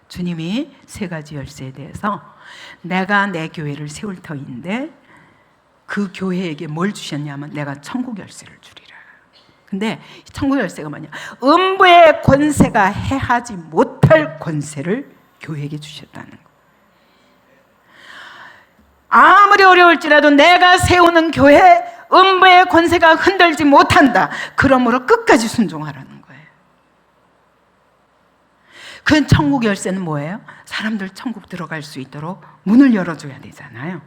주님이 세 가지 열쇠에 대해서 내가 내 교회를 세울 터인데 그 교회에게 뭘 주셨냐면 내가 천국 열쇠를 주리라. 근데 천국 열쇠가 뭐냐? 음부의 권세가 해하지 못할 권세를 교회에게 주셨다는 거. 아무리 어려울지라도 내가 세우는 교회 음부의 권세가 흔들지 못한다. 그러므로 끝까지 순종하라는 거예요. 그 천국 열쇠는 뭐예요? 사람들 천국 들어갈 수 있도록 문을 열어줘야 되잖아요.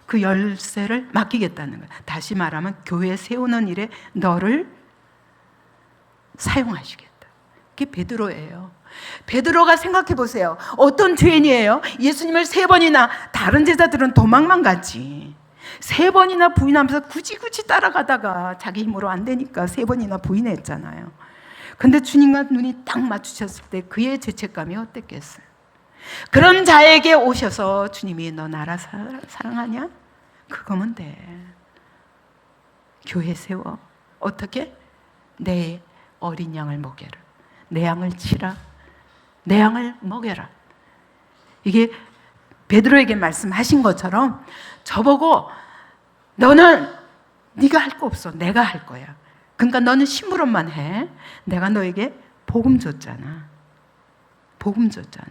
그 열쇠를 맡기겠다는 거예요. 다시 말하면 교회 세우는 일에 너를 사용하시겠다. 그게 베드로예요. 베드로가 생각해 보세요. 어떤 죄인이에요? 예수님을 3번이나, 다른 제자들은 도망만 갔지, 3번이나 부인하면서 굳이 따라가다가 자기 힘으로 안 되니까 3번이나 부인했잖아요. 근데 주님과 눈이 딱 마주쳤을 때 그의 죄책감이 어땠겠어요? 그런 자에게 오셔서 주님이 너 나라 사랑하냐? 그거면 돼. 교회 세워. 어떻게? 내 어린 양을 먹여라. 내 양을 치라. 내 양을 먹여라. 이게 베드로에게 말씀하신 것처럼 저보고 너는 네가 할 거 없어. 내가 할 거야. 그러니까 너는 심부름만 해. 내가 너에게 복음 줬잖아. 복음 줬잖아.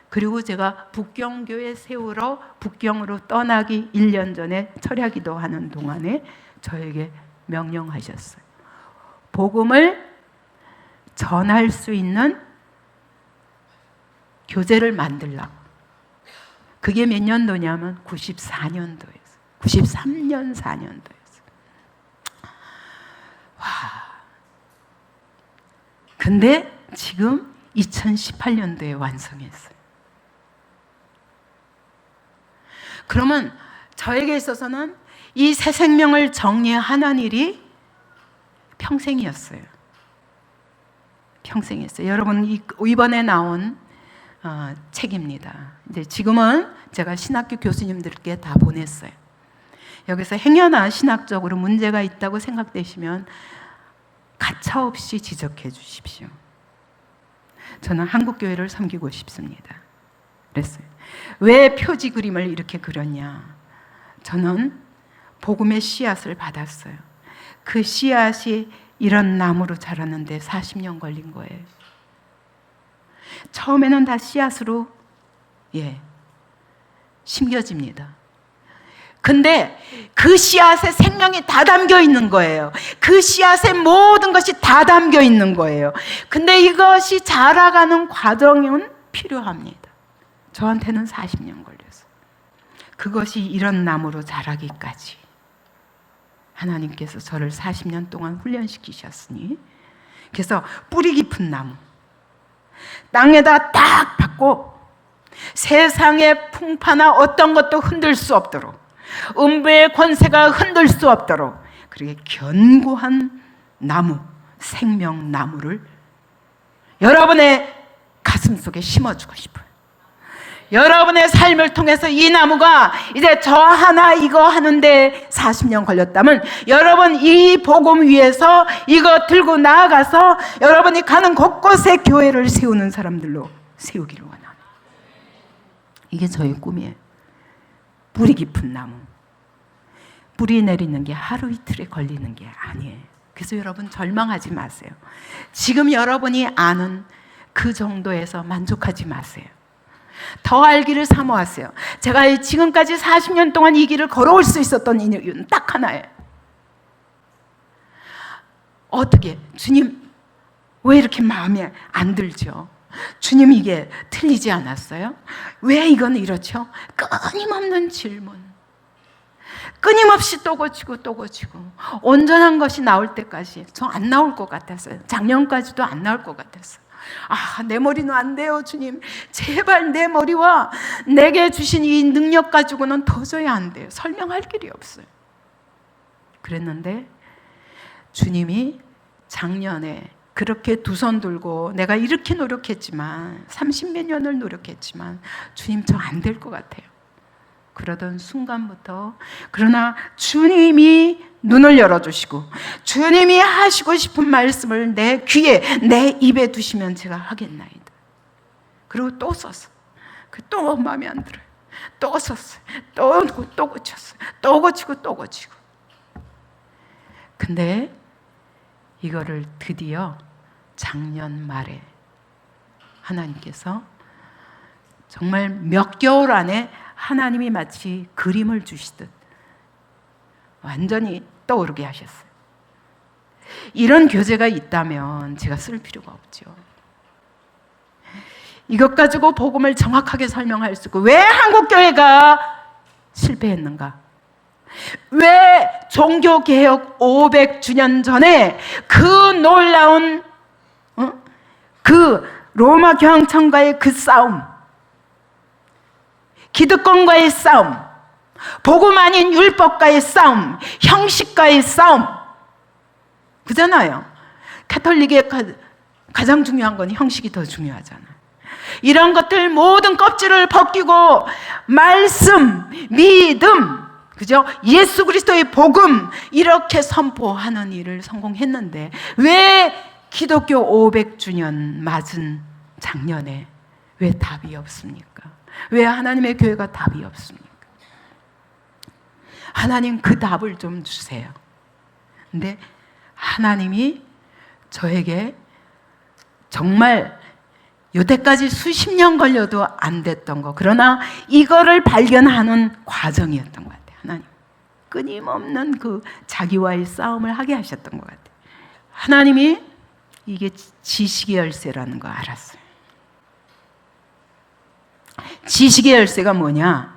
그리고 제가 북경교회 세우러 북경으로 떠나기 1년 전에 철야기도 하는 동안에 저에게 명령하셨어요. 복음을 전할 수 있는 교재를 만들라고. 그게 몇 년도냐면 94년도였어요. 93년, 4년도였어요. 와. 근데 지금 2018년도에 완성했어요. 그러면 저에게 있어서는 이 새 생명을 정리하는 일이 평생이었어요. 평생이었어요. 여러분, 이번에 나온 책입니다. 이제 지금은 제가 신학교 교수님들께 다 보냈어요. 여기서 행여나 신학적으로 문제가 있다고 생각되시면 가차없이 지적해 주십시오. 저는 한국교회를 섬기고 싶습니다. 그랬어요. 왜 표지 그림을 이렇게 그렸냐? 저는 복음의 씨앗을 받았어요. 그 씨앗이 이런 나무로 자랐는데 40년 걸린 거예요. 처음에는 다 씨앗으로 심겨집니다. 근데 그 씨앗에 생명이 다 담겨 있는 거예요. 그 씨앗에 모든 것이 다 담겨 있는 거예요. 근데 이것이 자라가는 과정은 필요합니다. 저한테는 40년 걸렸어요. 그것이 이런 나무로 자라기까지 하나님께서 저를 40년 동안 훈련시키셨으니, 그래서 뿌리 깊은 나무, 땅에다 딱 박고 세상의 풍파나 어떤 것도 흔들 수 없도록, 음부의 권세가 흔들 수 없도록 그렇게 견고한 나무, 생명나무를 여러분의 가슴 속에 심어주고 싶어요. 여러분의 삶을 통해서 이 나무가 이제 저 하나 이거 하는데 40년 걸렸다면, 여러분 이 복음 위에서 이거 들고 나아가서 여러분이 가는 곳곳에 교회를 세우는 사람들로 세우기를 원합니다. 이게 저의 꿈이에요. 뿌리 깊은 나무. 뿌리 내리는 게 하루 이틀에 걸리는 게 아니에요. 그래서 여러분 절망하지 마세요. 지금 여러분이 아는 그 정도에서 만족하지 마세요. 더 알기를 사모하세요. 제가 지금까지 40년 동안 이 길을 걸어올 수 있었던 이유는 딱 하나예요. 어떻게? 주님, 왜 이렇게 마음에 안 들죠? 주님, 이게 틀리지 않았어요? 왜 이건 이렇죠? 끊임없는 질문. 끊임없이 또 고치고 또 고치고, 온전한 것이 나올 때까지 저 안 나올 것 같았어요. 작년까지도 안 나올 것 같았어요. 내 머리는 안 돼요, 주님. 제발 내 머리와 내게 주신 이 능력 가지고는 도저히 안 돼요. 설명할 길이 없어요. 그랬는데 주님이 작년에 그렇게 두 손 들고, 내가 이렇게 노력했지만, 30몇 년을 노력했지만 주님 저 안 될 것 같아요. 그러던 순간부터, 그러나 주님이 눈을 열어주시고 주님이 하시고 싶은 말씀을 내 귀에, 내 입에 두시면 제가 하겠나이다. 그리고 또 썼어요. 또 마음에 안 들어요. 또 썼어요. 또 고쳤어요. 또 고치고 또 고치고. 근데 이거를 드디어 작년 말에 하나님께서 정말 몇 개월 안에 하나님이 마치 그림을 주시듯 완전히 떠오르게 하셨어요. 이런 교재가 있다면 제가 쓸 필요가 없죠. 이것 가지고 복음을 정확하게 설명할 수 있고, 왜 한국교회가 실패했는가? 왜 종교개혁 500주년 전에 그 놀라운 그 로마 교황청과의 그 싸움, 기득권과의 싸움, 복음 아닌 율법과의 싸움, 형식과의 싸움, 그잖아요. 가톨릭의 가장 중요한 건 형식이 더 중요하잖아요. 이런 것들 모든 껍질을 벗기고 말씀, 믿음, 그죠? 예수 그리스도의 복음, 이렇게 선포하는 일을 성공했는데 왜 기독교 500주년 맞은 작년에 왜 답이 없습니까? 왜 하나님의 교회가 답이 없습니까? 하나님 그 답을 좀 주세요. 근데 하나님이 저에게 정말 여태까지 수십 년 걸려도 안 됐던 거, 그러나 이거를 발견하는 과정이었던 것 같아요. 하나님 끊임없는 그 자기와의 싸움을 하게 하셨던 것 같아요. 하나님이 이게 지식의 열쇠라는 거 알았어요. 지식의 열쇠가 뭐냐?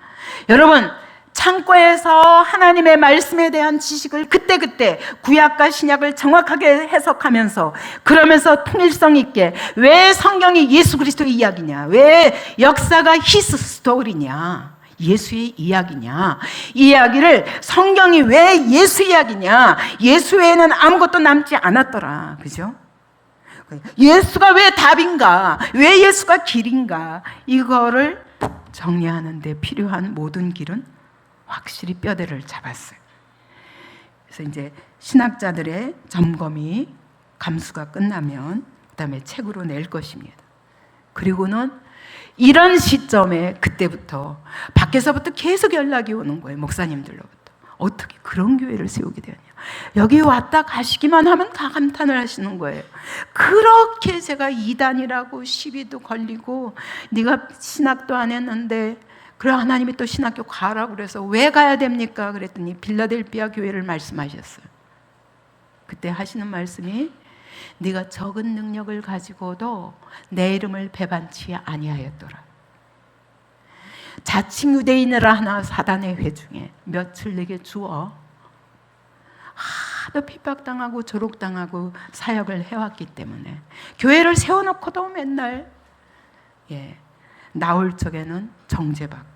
여러분, 창고에서 하나님의 말씀에 대한 지식을 그때그때 구약과 신약을 정확하게 해석하면서, 그러면서 통일성 있게, 왜 성경이 예수 그리스도의 이야기냐, 왜 역사가 히스 스토리냐, 예수의 이야기냐, 이 이야기를, 성경이 왜 예수 이야기냐, 예수 외에는 아무것도 남지 않았더라, 그죠? 예수가 왜 답인가, 왜 예수가 길인가, 이거를 정리하는 데 필요한 모든 길은 확실히 뼈대를 잡았어요. 그래서 이제 신학자들의 점검이, 감수가 끝나면 그다음에 책으로 낼 것입니다. 그리고는 이런 시점에 그때부터 밖에서부터 계속 연락이 오는 거예요. 목사님들로부터. 어떻게 그런 교회를 세우게 되었냐. 여기 왔다 가시기만 하면 다 감탄을 하시는 거예요. 그렇게 제가 이단이라고 시비도 걸리고 네가 신학도 안 했는데 그래 하나님이 또 신학교 가라고 그래서 왜 가야 됩니까? 그랬더니 빌라델피아 교회를 말씀하셨어요. 그때 하시는 말씀이 네가 적은 능력을 가지고도 내 이름을 배반치 아니하였더라. 자칭 유대인이라 하나 사단의 회중에 며칠 내게 주어 하도 핍박당하고 조롱당하고 사역을 해왔기 때문에 교회를 세워놓고도 맨날 나올 적에는 정죄받고,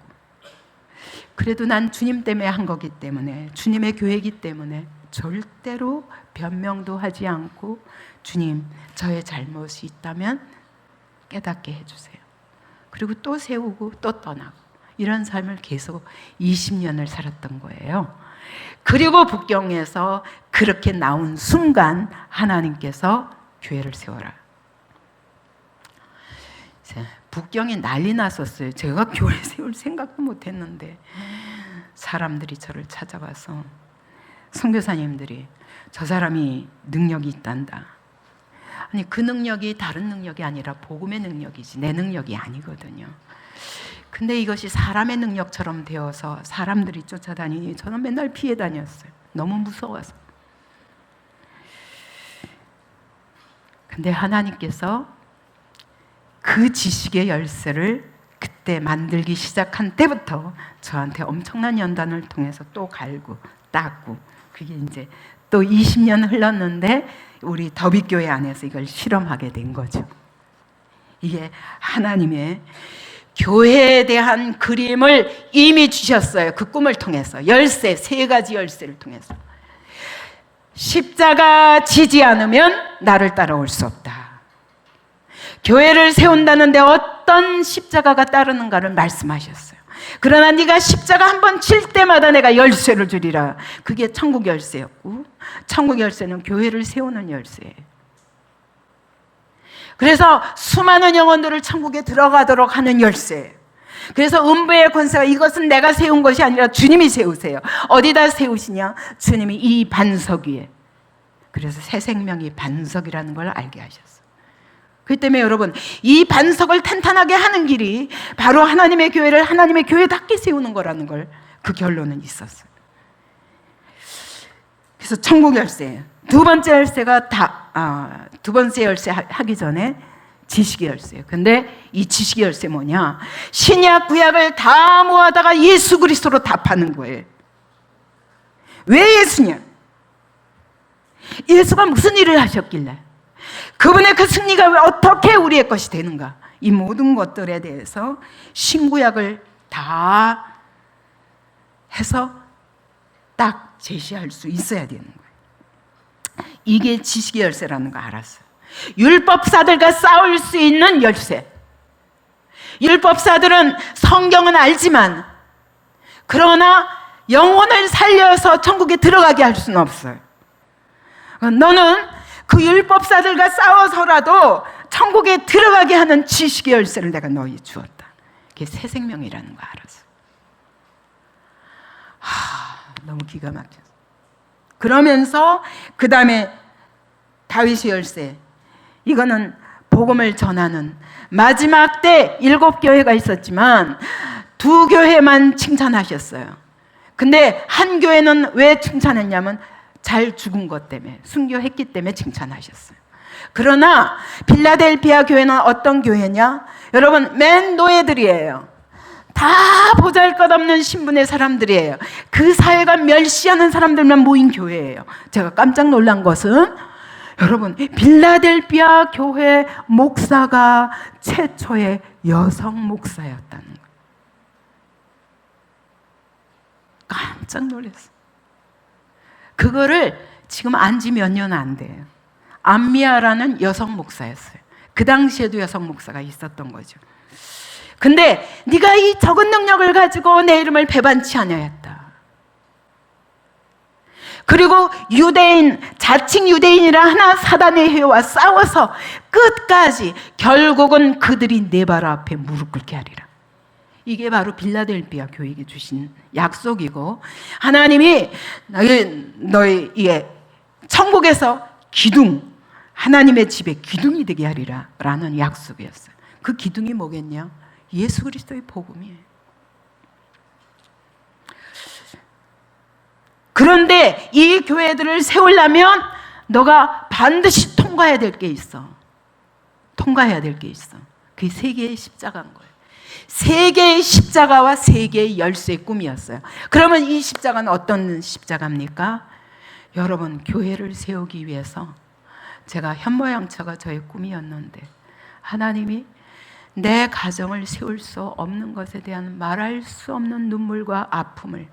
그래도 난 주님 때문에 한 거기 때문에, 주님의 교회이기 때문에 절대로 변명도 하지 않고 주님 저의 잘못이 있다면 깨닫게 해주세요. 그리고 또 세우고 또 떠나고 이런 삶을 계속 20년을 살았던 거예요. 그리고 북경에서 그렇게 나온 순간 하나님께서 교회를 세워라. 북경이 난리 났었어요. 제가 교회 세울 생각도 못했는데 사람들이 저를 찾아와서, 선교사님들이 저 사람이 능력이 있단다. 아니 그 능력이 다른 능력이 아니라 복음의 능력이지 내 능력이 아니거든요. 근데 이것이 사람의 능력처럼 되어서 사람들이 쫓아다니니 저는 맨날 피해 다녔어요. 너무 무서워서. 근데 하나님께서 그 지식의 열쇠를 그때 만들기 시작한 때부터 저한테 엄청난 연단을 통해서 또 갈고 닦고, 그게 이제 또 20년 흘렀는데 우리 더비교회 안에서 이걸 실험하게 된 거죠. 이게 하나님의 교회에 대한 그림을 이미 주셨어요. 그 꿈을 통해서 열쇠, 3가지 열쇠를 통해서. 십자가 지지 않으면 나를 따라올 수 없다. 교회를 세운다는데 어떤 십자가가 따르는가를 말씀하셨어요. 그러나 네가 십자가 한번 칠 때마다 내가 열쇠를 주리라. 그게 천국 열쇠였고, 천국 열쇠는 교회를 세우는 열쇠예요. 그래서 수많은 영혼들을 천국에 들어가도록 하는 열쇠예요. 그래서 음부의 권세가, 이것은 내가 세운 것이 아니라 주님이 세우세요. 어디다 세우시냐? 주님이 이 반석 위에. 그래서 새 생명이 반석이라는 걸 알게 하셨어요. 그렇기 때문에 여러분, 이 반석을 탄탄하게 하는 길이 바로 하나님의 교회를 하나님의 교회답게 세우는 거라는 걸, 그 결론은 있었어요. 그래서 천국 열쇠, 두 번째 열쇠가 두 번째 열쇠 하기 전에 지식의 열쇠예요. 근데 이 지식의 열쇠 뭐냐? 신약 구약을 다 모아다가 예수 그리스도로 다 파는 거예요. 왜 예수냐? 예수가 무슨 일을 하셨길래, 그분의 그 승리가 어떻게 우리의 것이 되는가, 이 모든 것들에 대해서 신구약을 다 해서 딱 제시할 수 있어야 되는 거예요. 이게 지식의 열쇠라는 거 알았어요. 율법사들과 싸울 수 있는 열쇠. 율법사들은 성경은 알지만 그러나 영혼을 살려서 천국에 들어가게 할 수는 없어요. 너는 그 율법사들과 싸워서라도 천국에 들어가게 하는 지식의 열쇠를 내가 너희에 주었다. 그게 새 생명이라는 거 알았어. 너무 기가 막혔어. 그러면서 그 다음에 다윗의 열쇠, 이거는 복음을 전하는, 마지막 때 7교회가 있었지만 2교회만 칭찬하셨어요. 근데 한 교회는 왜 칭찬했냐면 잘 죽은 것 때문에, 순교했기 때문에 칭찬하셨어요. 그러나 빌라델피아 교회는 어떤 교회냐? 여러분, 맨 노예들이에요. 다 보잘것없는 신분의 사람들이에요. 그 사회가 멸시하는 사람들만 모인 교회예요. 제가 깜짝 놀란 것은 여러분, 빌라델피아 교회 목사가 최초의 여성 목사였다는 거예요. 깜짝 놀랐어요. 그거를 지금 안지 몇 년 안 돼요. 안미아라는 여성 목사였어요. 그 당시에도 여성 목사가 있었던 거죠. 근데 네가 이 적은 능력을 가지고 내 이름을 배반치 아니하였다. 그리고 유대인, 자칭 유대인이라 하나 사단의 회와 싸워서 끝까지 결국은 그들이 내 발 앞에 무릎 꿇게 하리라. 이게 바로 빌라델비아 교회에게 주신 약속이고, 하나님이 너희 천국에서 기둥, 하나님의 집에 기둥이 되게 하리라 라는 약속이었어요. 그 기둥이 뭐겠냐? 예수 그리스도의 복음이에요. 그런데 이 교회들을 세우려면 너가 반드시 통과해야 될 게 있어. 통과해야 될 게 있어. 그게 세 개의 십자가인 거예요. 세 개의 십자가와 세 개의 열쇠의 꿈이었어요. 그러면 이 십자가는 어떤 십자가입니까? 여러분, 교회를 세우기 위해서 제가 현모양처가 저의 꿈이었는데 하나님이 내 가정을 세울 수 없는 것에 대한 말할 수 없는 눈물과 아픔을,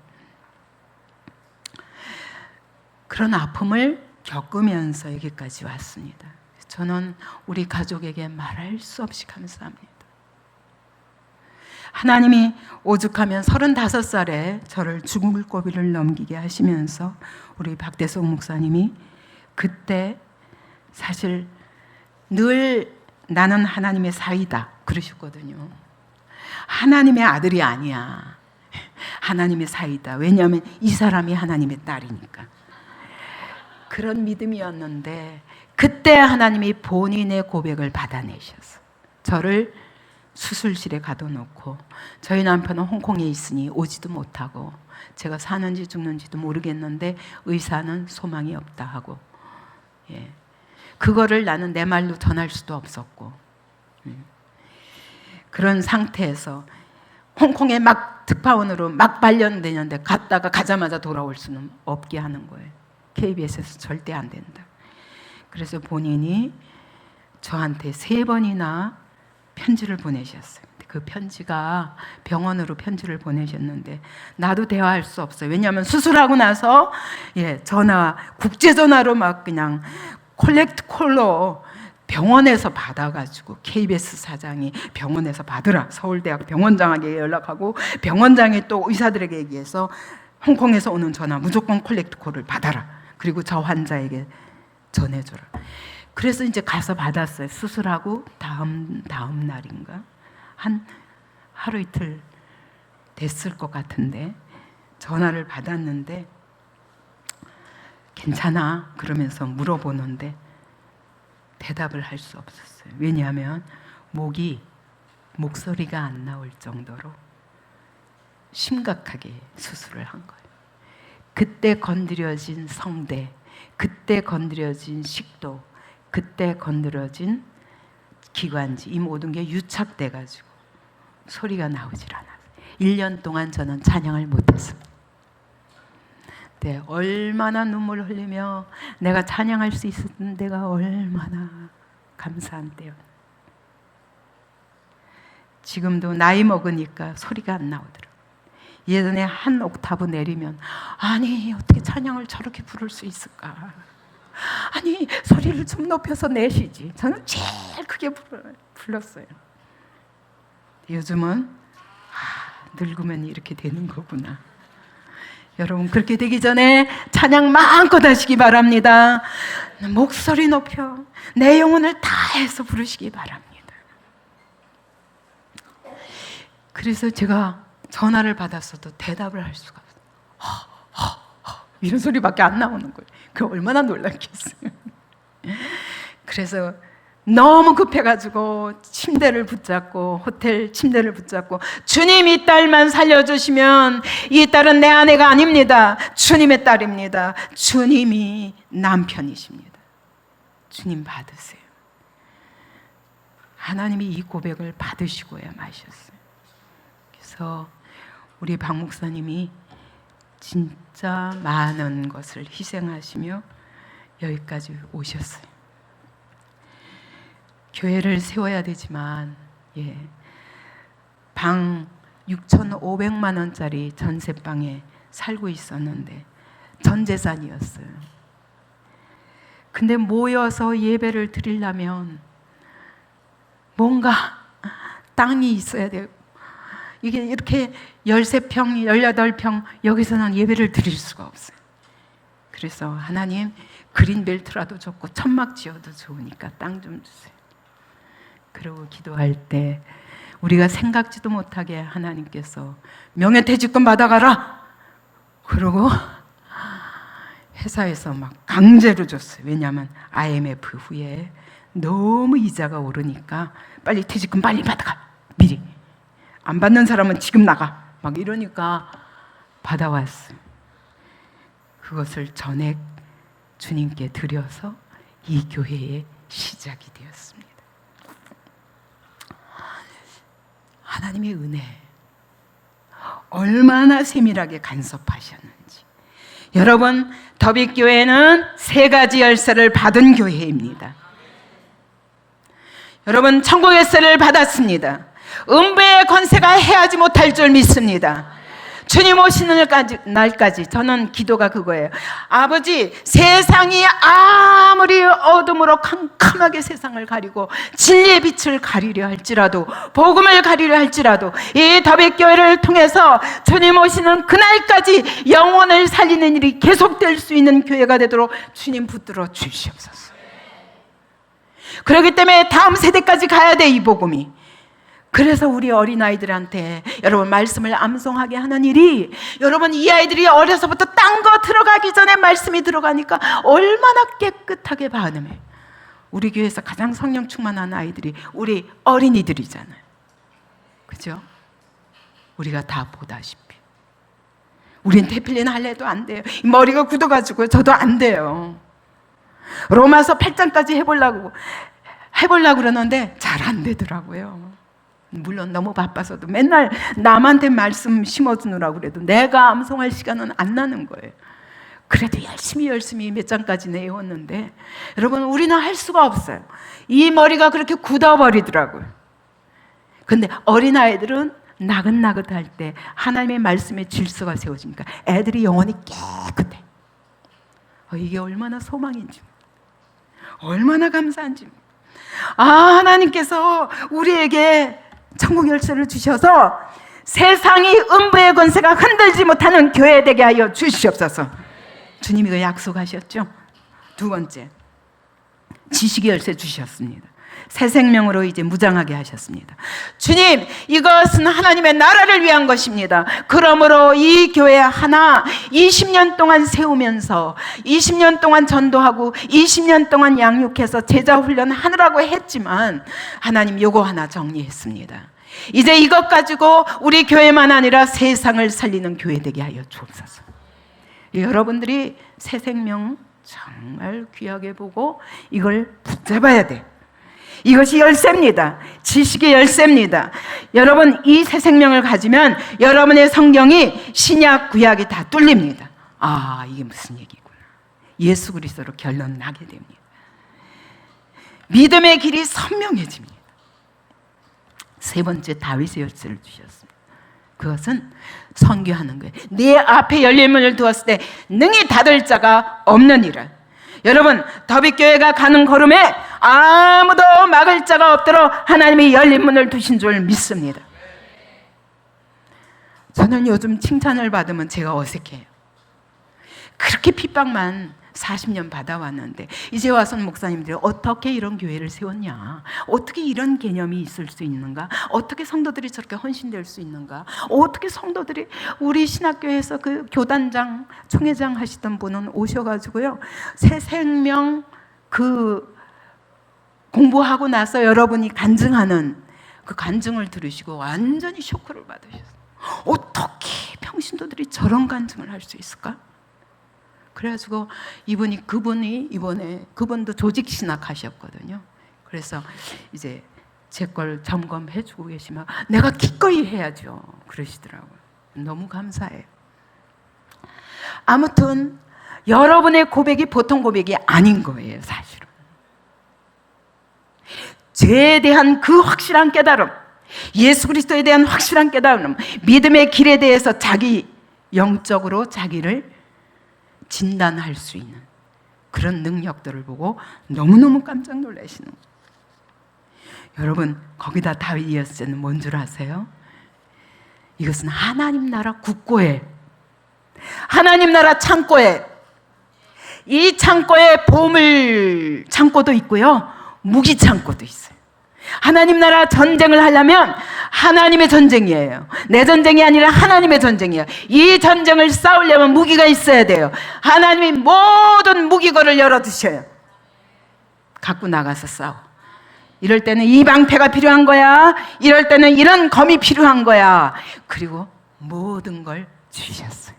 그런 아픔을 겪으면서 여기까지 왔습니다. 저는 우리 가족에게 말할 수 없이 감사합니다. 하나님이 오죽하면 35살에 저를 죽을 고비를 넘기게 하시면서 우리 박대성 목사님이 그때 사실 늘 나는 하나님의 사이다 그러셨거든요. 하나님의 아들이 아니야. 하나님의 사이다. 왜냐하면 이 사람이 하나님의 딸이니까. 그런 믿음이었는데 그때 하나님이 본인의 고백을 받아내셔서 저를 수술실에 가둬놓고, 저희 남편은 홍콩에 있으니 오지도 못하고 제가 사는지 죽는지도 모르겠는데 의사는 소망이 없다 하고, 그거를 나는 내 말로 전할 수도 없었고, 그런 상태에서 홍콩에 막 특파원으로 막 발령되는데 갔다가 가자마자 돌아올 수는 없게 하는 거예요. KBS에서 절대 안 된다. 그래서 본인이 저한테 3번이나 편지를 보내셨어요. 그 편지가 병원으로 편지를 보내셨는데 나도 대화할 수 없어요. 왜냐하면 수술하고 나서 전화, 국제 전화로 막 그냥 콜렉트 콜로 병원에서 받아가지고 KBS 사장이 병원에서 받으라, 서울대학 병원장에게 연락하고 병원장이 또 의사들에게 얘기해서 홍콩에서 오는 전화 무조건 콜렉트 콜을 받아라, 그리고 저 환자에게 전해줘라. 그래서 이제 가서 받았어요. 수술하고 다음 날인가 한 하루 이틀 됐을 것 같은데 전화를 받았는데 괜찮아 그러면서 물어보는데 대답을 할 수 없었어요. 왜냐하면 목소리가 안 나올 정도로 심각하게 수술을 한 거예요. 그때 건드려진 성대, 그때 건드려진 식도, 그때 건드려진 기관지, 이 모든 게 유착돼가지고 소리가 나오질 않았어요. 1년 동안 저는 찬양을 못했습니다. 네, 얼마나 눈물을 흘리며 내가 찬양할 수 있었던 데가 얼마나 감사한 때요. 지금도 나이 먹으니까 소리가 안 나오더라고요. 예전에 한 옥타브 내리면 아니 어떻게 찬양을 저렇게 부를 수 있을까? 아니 소리를 좀 높여서 내시지. 저는 제일 크게 불렀어요. 요즘은 늙으면 이렇게 되는 거구나. 여러분 그렇게 되기 전에 찬양 마음껏 하시기 바랍니다. 목소리 높여 내 영혼을 다해서 부르시기 바랍니다. 그래서 제가 전화를 받았어도 대답을 할 수가 없어요. 이런 소리밖에 안 나오는 거예요. 그 얼마나 놀랐겠어요. 그래서 너무 급해가지고 호텔 침대를 붙잡고 주님 이 딸만 살려주시면 이 딸은 내 아내가 아닙니다. 주님의 딸입니다. 주님이 남편이십니다. 주님 받으세요. 하나님이 이 고백을 받으시고야 마셨어요. 그래서 우리 박 목사님이 진짜 많은 것을 희생하시며 여기까지 오셨어요. 교회를 세워야 되지만 방 6,500만 원짜리 전세방에 살고 있었는데 전 재산이었어요. 근데 모여서 예배를 드리려면 뭔가 땅이 있어야 돼요. 이게 이렇게 13평, 18평 여기서는 예배를 드릴 수가 없어요. 그래서 하나님 그린벨트라도 좋고 천막 지어도 좋으니까 땅 좀 주세요. 그리고 기도할 때 우리가 생각지도 못하게 하나님께서 명예퇴직금 받아가라 그러고 회사에서 막 강제로 줬어요. 왜냐하면 IMF 후에 너무 이자가 오르니까 빨리 퇴직금 빨리 받아가, 미리. 안 받는 사람은 지금 나가, 막 이러니까 받아왔어요. 그것을 전액 주님께 드려서 이 교회의 시작이 되었습니다. 하나님의 은혜 얼마나 세밀하게 간섭하셨는지. 여러분, 더빛교회는 3가지 열쇠를 받은 교회입니다. 여러분, 천국의 열쇠를 받았습니다. 음부의 권세가 해하지 못할 줄 믿습니다. 주님 오시는 날까지 저는 기도가 그거예요. 아버지, 세상이 아무리 어둠으로 캄캄하게 세상을 가리고 진리의 빛을 가리려 할지라도, 복음을 가리려 할지라도, 이 더빛교회를 통해서 주님 오시는 그날까지 영혼을 살리는 일이 계속될 수 있는 교회가 되도록 주님 붙들어 주시옵소서. 그렇기 때문에 다음 세대까지 가야 돼, 이 복음이. 그래서 우리 어린아이들한테 여러분 말씀을 암송하게 하는 일이, 여러분 이 아이들이 어려서부터 딴 거 들어가기 전에 말씀이 들어가니까 얼마나 깨끗하게 반응해. 우리 교회에서 가장 성령 충만한 아이들이 우리 어린이들이잖아요. 그죠? 우리가 다 보다시피 우린 테필린 할래도 안 돼요. 머리가 굳어가지고 저도 안 돼요. 로마서 8장까지 해보려고 그러는데 잘 안 되더라고요. 물론 너무 바빠서도 맨날 남한테 말씀 심어주느라고 그래도 내가 암송할 시간은 안 나는 거예요. 그래도 열심히 몇 장까지 내었는데, 여러분 우리는 할 수가 없어요. 이 머리가 그렇게 굳어버리더라고요. 근데 어린아이들은 나긋나긋할 때 하나님의 말씀의 질서가 세워지니까 애들이 영혼이 깨끗해. 이게 얼마나 소망인지, 얼마나 감사한지. 하나님께서 우리에게 천국 열쇠를 주셔서 세상이 음부의 권세가 흔들지 못하는 교회 되게 하여 주시옵소서. 주님이 그 약속하셨죠. 2번째, 지식의 열쇠 주셨습니다. 새 생명으로 이제 무장하게 하셨습니다. 주님, 이것은 하나님의 나라를 위한 것입니다. 그러므로 이 교회 하나 20년 동안 세우면서 20년 동안 전도하고 20년 동안 양육해서 제자 훈련하느라고 했지만 하나님 요거 하나 정리했습니다. 이제 이것 가지고 우리 교회만 아니라 세상을 살리는 교회 되게 하여 주옵소서. 여러분들이 새 생명 정말 귀하게 보고 이걸 붙잡아야 돼. 이것이 열쇠입니다. 지식의 열쇠입니다. 여러분, 이 새 생명을 가지면 여러분의 성경이 신약 구약이 다 뚫립니다. 이게 무슨 얘기구나. 예수 그리스도로 결론 나게 됩니다. 믿음의 길이 선명해집니다. 3번째, 다윗의 열쇠를 주셨습니다. 그것은 선교하는 거예요. 네 앞에 열린 문을 두었을 때 능히 닫을 자가 없느니라. 여러분, 더빛교회가 가는 걸음에 아무도 막을 자가 없도록 하나님이 열린 문을 두신 줄 믿습니다. 저는 요즘 칭찬을 받으면 제가 어색해요. 그렇게 핍박만 40년 받아왔는데 이제 와서는 목사님들이 어떻게 이런 교회를 세웠냐, 어떻게 이런 개념이 있을 수 있는가, 어떻게 성도들이 저렇게 헌신될 수 있는가, 어떻게 성도들이, 우리 신학교에서 그 교단장, 총회장 하시던 분은 오셔가지고요, 새 생명 그 공부하고 나서 여러분이 간증하는 그 간증을 들으시고 완전히 쇼크를 받으셨어요. 어떻게 평신도들이 저런 간증을 할 수 있을까? 그래가지고 그분이 이번에 그분도 조직 신학하셨거든요. 그래서 이제 제 걸 점검해주고 계시면 내가 기꺼이 해야죠 그러시더라고요. 너무 감사해요. 아무튼 여러분의 고백이 보통 고백이 아닌 거예요. 사실은 죄에 대한 그 확실한 깨달음, 예수 그리스도에 대한 확실한 깨달음, 믿음의 길에 대해서 자기 영적으로 자기를 진단할 수 있는 그런 능력들을 보고 너무너무 깜짝 놀라시는 거예요. 여러분, 거기다 다윗의 열쇠는 뭔 줄 아세요? 이것은 하나님 나라 국고에, 하나님 나라 창고에, 이 창고에 보물 창고도 있고요, 무기 창고도 있어요. 하나님 나라 전쟁을 하려면 하나님의 전쟁이에요. 내 전쟁이 아니라 하나님의 전쟁이에요. 이 전쟁을 싸우려면 무기가 있어야 돼요. 하나님이 모든 무기고를 열어두셔요. 갖고 나가서 싸워. 이럴 때는 이 방패가 필요한 거야. 이럴 때는 이런 검이 필요한 거야. 그리고 모든 걸 주셨어요.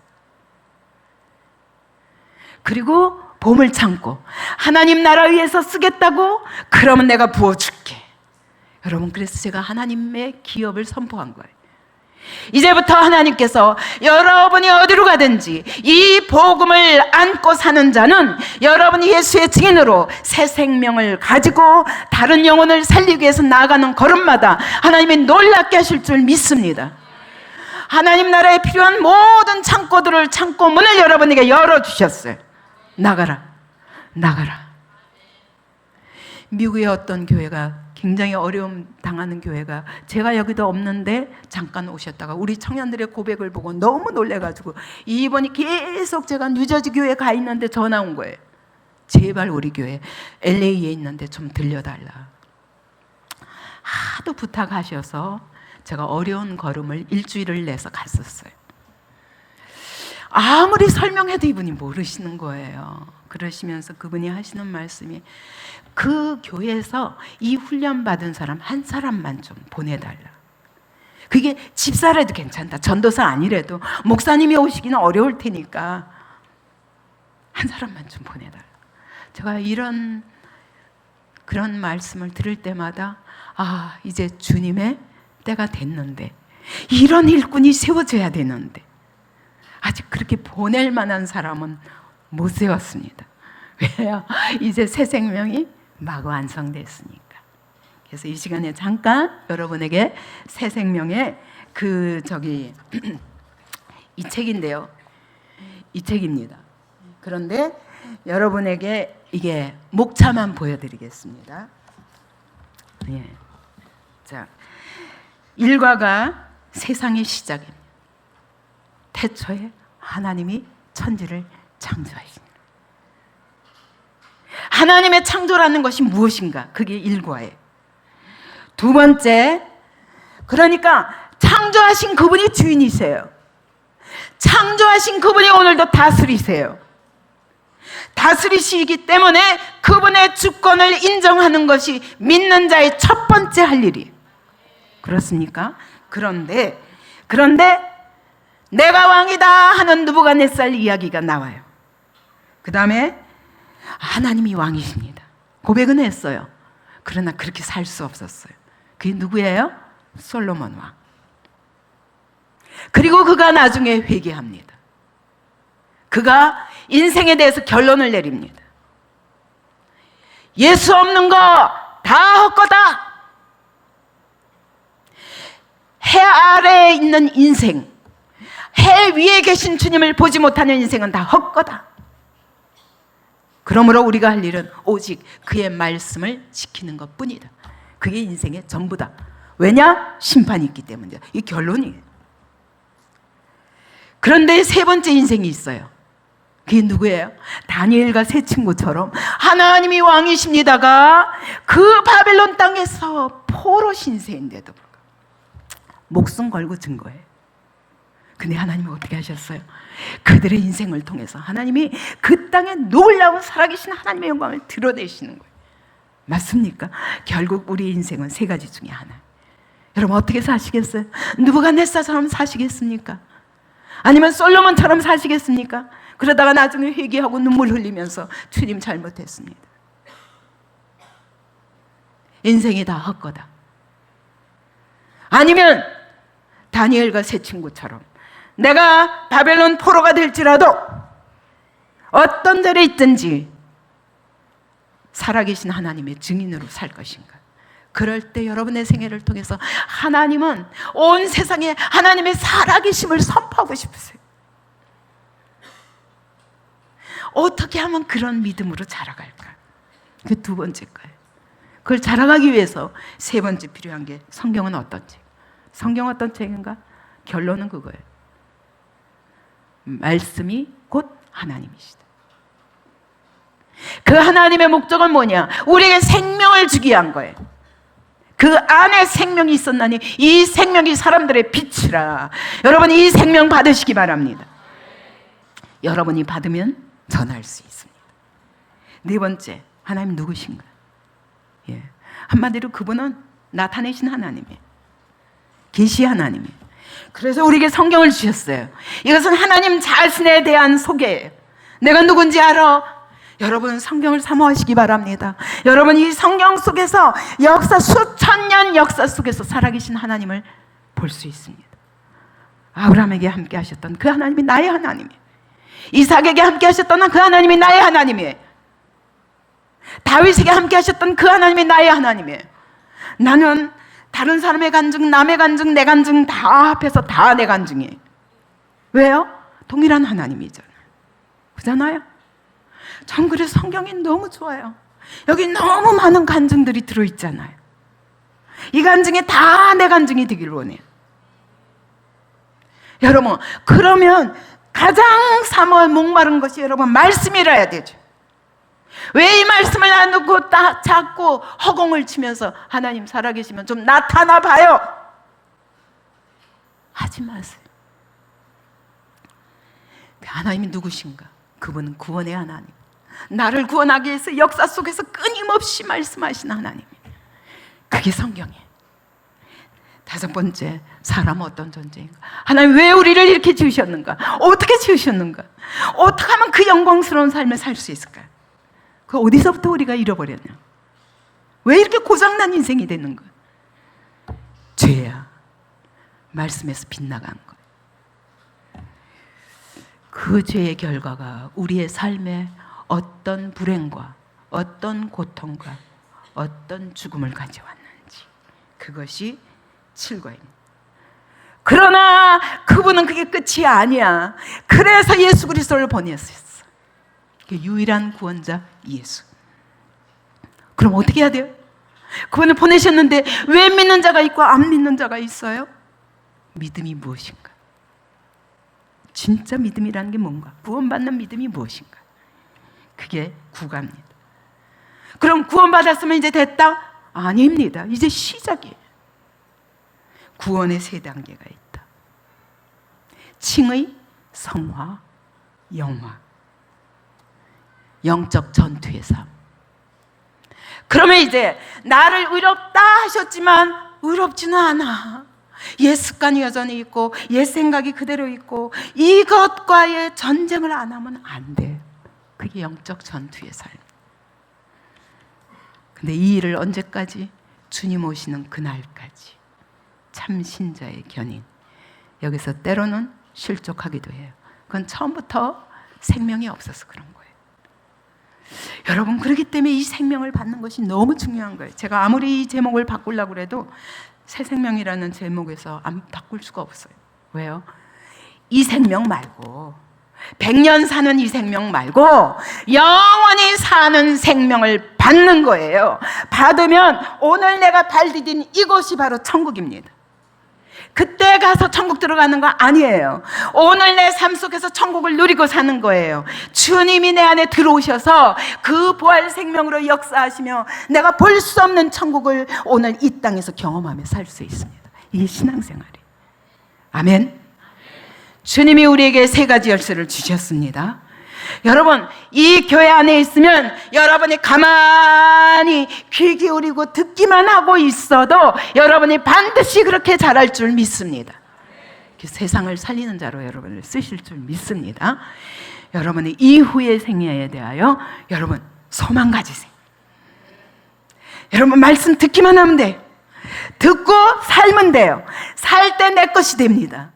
그리고 봄을 참고 하나님 나라 위해서 쓰겠다고? 그러면 내가 부어줄게. 여러분, 그래서 제가 하나님의 기업을 선포한 거예요. 이제부터 하나님께서 여러분이 어디로 가든지 이 복음을 안고 사는 자는 여러분이 예수의 증인으로 새 생명을 가지고 다른 영혼을 살리기 위해서 나아가는 걸음마다 하나님이 놀랍게 하실 줄 믿습니다. 하나님 나라에 필요한 모든 창고들을, 창고 문을 여러분에게 열어주셨어요. 나가라, 나가라. 미국의 어떤 교회가, 굉장히 어려움 당하는 교회가, 제가 여기도 없는데 잠깐 오셨다가 우리 청년들의 고백을 보고 너무 놀래가지고 이번이 계속 제가 뉴저지 교회에 가 있는데 전화 온 거예요. 제발 우리 교회 LA에 있는데 좀 들려달라. 하도 부탁하셔서 제가 어려운 걸음을 일주일을 내서 갔었어요. 아무리 설명해도 이분이 모르시는 거예요. 그러시면서 그분이 하시는 말씀이, 그 교회에서 이 훈련 받은 사람 한 사람만 좀 보내달라. 그게 집사라도 괜찮다. 전도사 아니래도 목사님이 오시기는 어려울 테니까 한 사람만 좀 보내달라. 제가 그런 말씀을 들을 때마다 이제 주님의 때가 됐는데, 이런 일꾼이 세워져야 되는데 아직 그렇게 보낼 만한 사람은 못 세웠습니다. 왜요? 이제 새 생명이 막 완성됐으니까. 그래서 이 시간에 잠깐 여러분에게 새 생명의 이 책인데요. 이 책입니다. 그런데 여러분에게 이게 목차만 보여드리겠습니다. 예. 자, 일과가 세상의 시작입니다. 태초에 하나님이 천지를 창조하십니다. 하나님의 창조라는 것이 무엇인가? 그게 일과예요. 두 번째, 그러니까 창조하신 그분이 주인이세요. 창조하신 그분이 오늘도 다스리세요. 다스리시기 때문에 그분의 주권을 인정하는 것이 믿는 자의 첫 번째 할 일이에요. 그렇습니까? 그런데 내가 왕이다 하는 느부갓네살 이야기가 나와요. 그 다음에 하나님이 왕이십니다. 고백은 했어요. 그러나 그렇게 살 수 없었어요. 그게 누구예요? 솔로몬 왕. 그리고 그가 나중에 회개합니다. 그가 인생에 대해서 결론을 내립니다. 예수 없는 거 다 헛거다. 해 아래에 있는 인생, 해 위에 계신 주님을 보지 못하는 인생은 다 헛거다. 그러므로 우리가 할 일은 오직 그의 말씀을 지키는 것뿐이다. 그게 인생의 전부다. 왜냐? 심판이 있기 때문이다. 이 결론이에요. 그런데 세 번째 인생이 있어요. 그게 누구예요? 다니엘과 세 친구처럼 하나님이 왕이십니다가 그 바벨론 땅에서 포로 신세인데도 목숨 걸고 준 거예요. 근데 하나님은 어떻게 하셨어요? 그들의 인생을 통해서 하나님이 그 땅에 놀라운 살아계신 하나님의 영광을 드러내시는 거예요. 맞습니까? 결국 우리 인생은 세 가지 중에 하나. 여러분 어떻게 사시겠어요? 느부갓네살처럼 사시겠습니까? 아니면 솔로몬처럼 사시겠습니까? 그러다가 나중에 회개하고 눈물 흘리면서 주님 잘못했습니다. 인생이 다 헛거다. 아니면 다니엘과 세 친구처럼 내가 바벨론 포로가 될지라도 어떤 절에 있든지 살아계신 하나님의 증인으로 살 것인가. 그럴 때 여러분의 생애를 통해서 하나님은 온 세상에 하나님의 살아계심을 선포하고 싶으세요. 어떻게 하면 그런 믿음으로 자라갈까? 그 두 번째 거예요. 그걸 자라가기 위해서 세 번째 필요한 게 성경은 어떤 책? 성경 어떤 책인가? 결론은 그거예요. 말씀이 곧 하나님이시다. 그 하나님의 목적은 뭐냐? 우리에게 생명을 주기 위한 거예요. 그 안에 생명이 있었나니 이 생명이 사람들의 빛이라. 여러분, 이 생명 받으시기 바랍니다. 여러분이 받으면 전할 수 있습니다. 네 번째, 하나님 누구신가? 한마디로 그분은 나타내신 하나님이에요. 계시 하나님이에요. 그래서 우리에게 성경을 주셨어요. 이것은 하나님 자신에 대한 소개예요. 내가 누군지 알아? 여러분, 성경을 사모하시기 바랍니다. 여러분, 이 성경 속에서 수천 년 역사 속에서 살아계신 하나님을 볼 수 있습니다. 아브라함에게 함께 하셨던 그 하나님이 나의 하나님이에요. 이삭에게 함께 하셨던 그 하나님이 나의 하나님이에요. 다윗에게 함께 하셨던 그 하나님이 나의 하나님이에요. 나는 다른 사람의 간증, 남의 간증, 내 간증 다 합해서 다 내 간증이에요. 왜요? 동일한 하나님이잖아요. 그잖아요? 전 그래서 성경이 너무 좋아요. 여기 너무 많은 간증들이 들어있잖아요. 이 간증이 다 내 간증이 되길 원해요. 여러분, 그러면 가장 사모할 목마른 것이 여러분 말씀이라야 되죠. 왜 이 말씀을 나누고 자꾸 허공을 치면서 하나님 살아계시면 좀 나타나 봐요 하지 마세요. 하나님이 누구신가? 그분은 구원의 하나님, 나를 구원하기 위해서 역사 속에서 끊임없이 말씀하신 하나님. 그게 성경이에요. 다섯 번째, 사람은 어떤 존재인가? 하나님 왜 우리를 이렇게 지으셨는가? 어떻게 지으셨는가? 어떻게 하면 그 영광스러운 삶을 살 수 있을까요? 그 어디서부터 우리가 잃어버렸냐? 왜 이렇게 고장난 인생이 되는 거야? 죄야. 말씀에서 빗나간 거야. 그 죄의 결과가 우리의 삶에 어떤 불행과 어떤 고통과 어떤 죽음을 가져왔는지, 그것이 칠과입니다. 그러나 그분은 그게 끝이 아니야. 그래서 예수 그리스도를 보냈었어. 유일한 구원자 예수. 그럼 어떻게 해야 돼요? 그분을 보내셨는데 왜 믿는 자가 있고 안 믿는 자가 있어요? 믿음이 무엇인가? 진짜 믿음이라는 게 뭔가? 구원받는 믿음이 무엇인가? 그게 구가입니다. 그럼 구원받았으면 이제 됐다? 아닙니다. 이제 시작이에요. 구원의 세 단계가 있다. 칭의, 성화, 영화. 영적 전투의 삶. 그러면 이제 나를 의롭다 하셨지만 의롭지는 않아. 옛 습관이 여전히 있고 옛 생각이 그대로 있고 이것과의 전쟁을 안 하면 안 돼. 그게 영적 전투의 삶. 근데 이 일을 언제까지? 주님 오시는 그날까지. 참 신자의 견인. 여기서 때로는 실족하기도 해요. 그건 처음부터 생명이 없어서 그런 거예요. 여러분, 그렇기 때문에 이 생명을 받는 것이 너무 중요한 거예요. 제가 아무리 이 제목을 바꾸려고 해도 새 생명이라는 제목에서 안 바꿀 수가 없어요. 왜요? 이 생명 말고 100년 사는 이 생명 말고 영원히 사는 생명을 받는 거예요. 받으면 오늘 내가 발 디딘 이곳이 바로 천국입니다. 그때 가서 천국 들어가는 거 아니에요. 오늘 내 삶 속에서 천국을 누리고 사는 거예요. 주님이 내 안에 들어오셔서 그 부활 생명으로 역사하시며 내가 볼 수 없는 천국을 오늘 이 땅에서 경험하며 살 수 있습니다. 이게 신앙생활이에요. 아멘. 주님이 우리에게 세 가지 열쇠를 주셨습니다. 여러분, 이 교회 안에 있으면 여러분이 가만히 귀 기울이고 듣기만 하고 있어도 여러분이 반드시 그렇게 잘할 줄 믿습니다. 세상을 살리는 자로 여러분을 쓰실 줄 믿습니다. 여러분의 이후의 생애에 대하여 여러분 소망 가지세요. 여러분, 말씀 듣기만 하면 돼요. 듣고 살면 돼요. 살 때 내 것이 됩니다.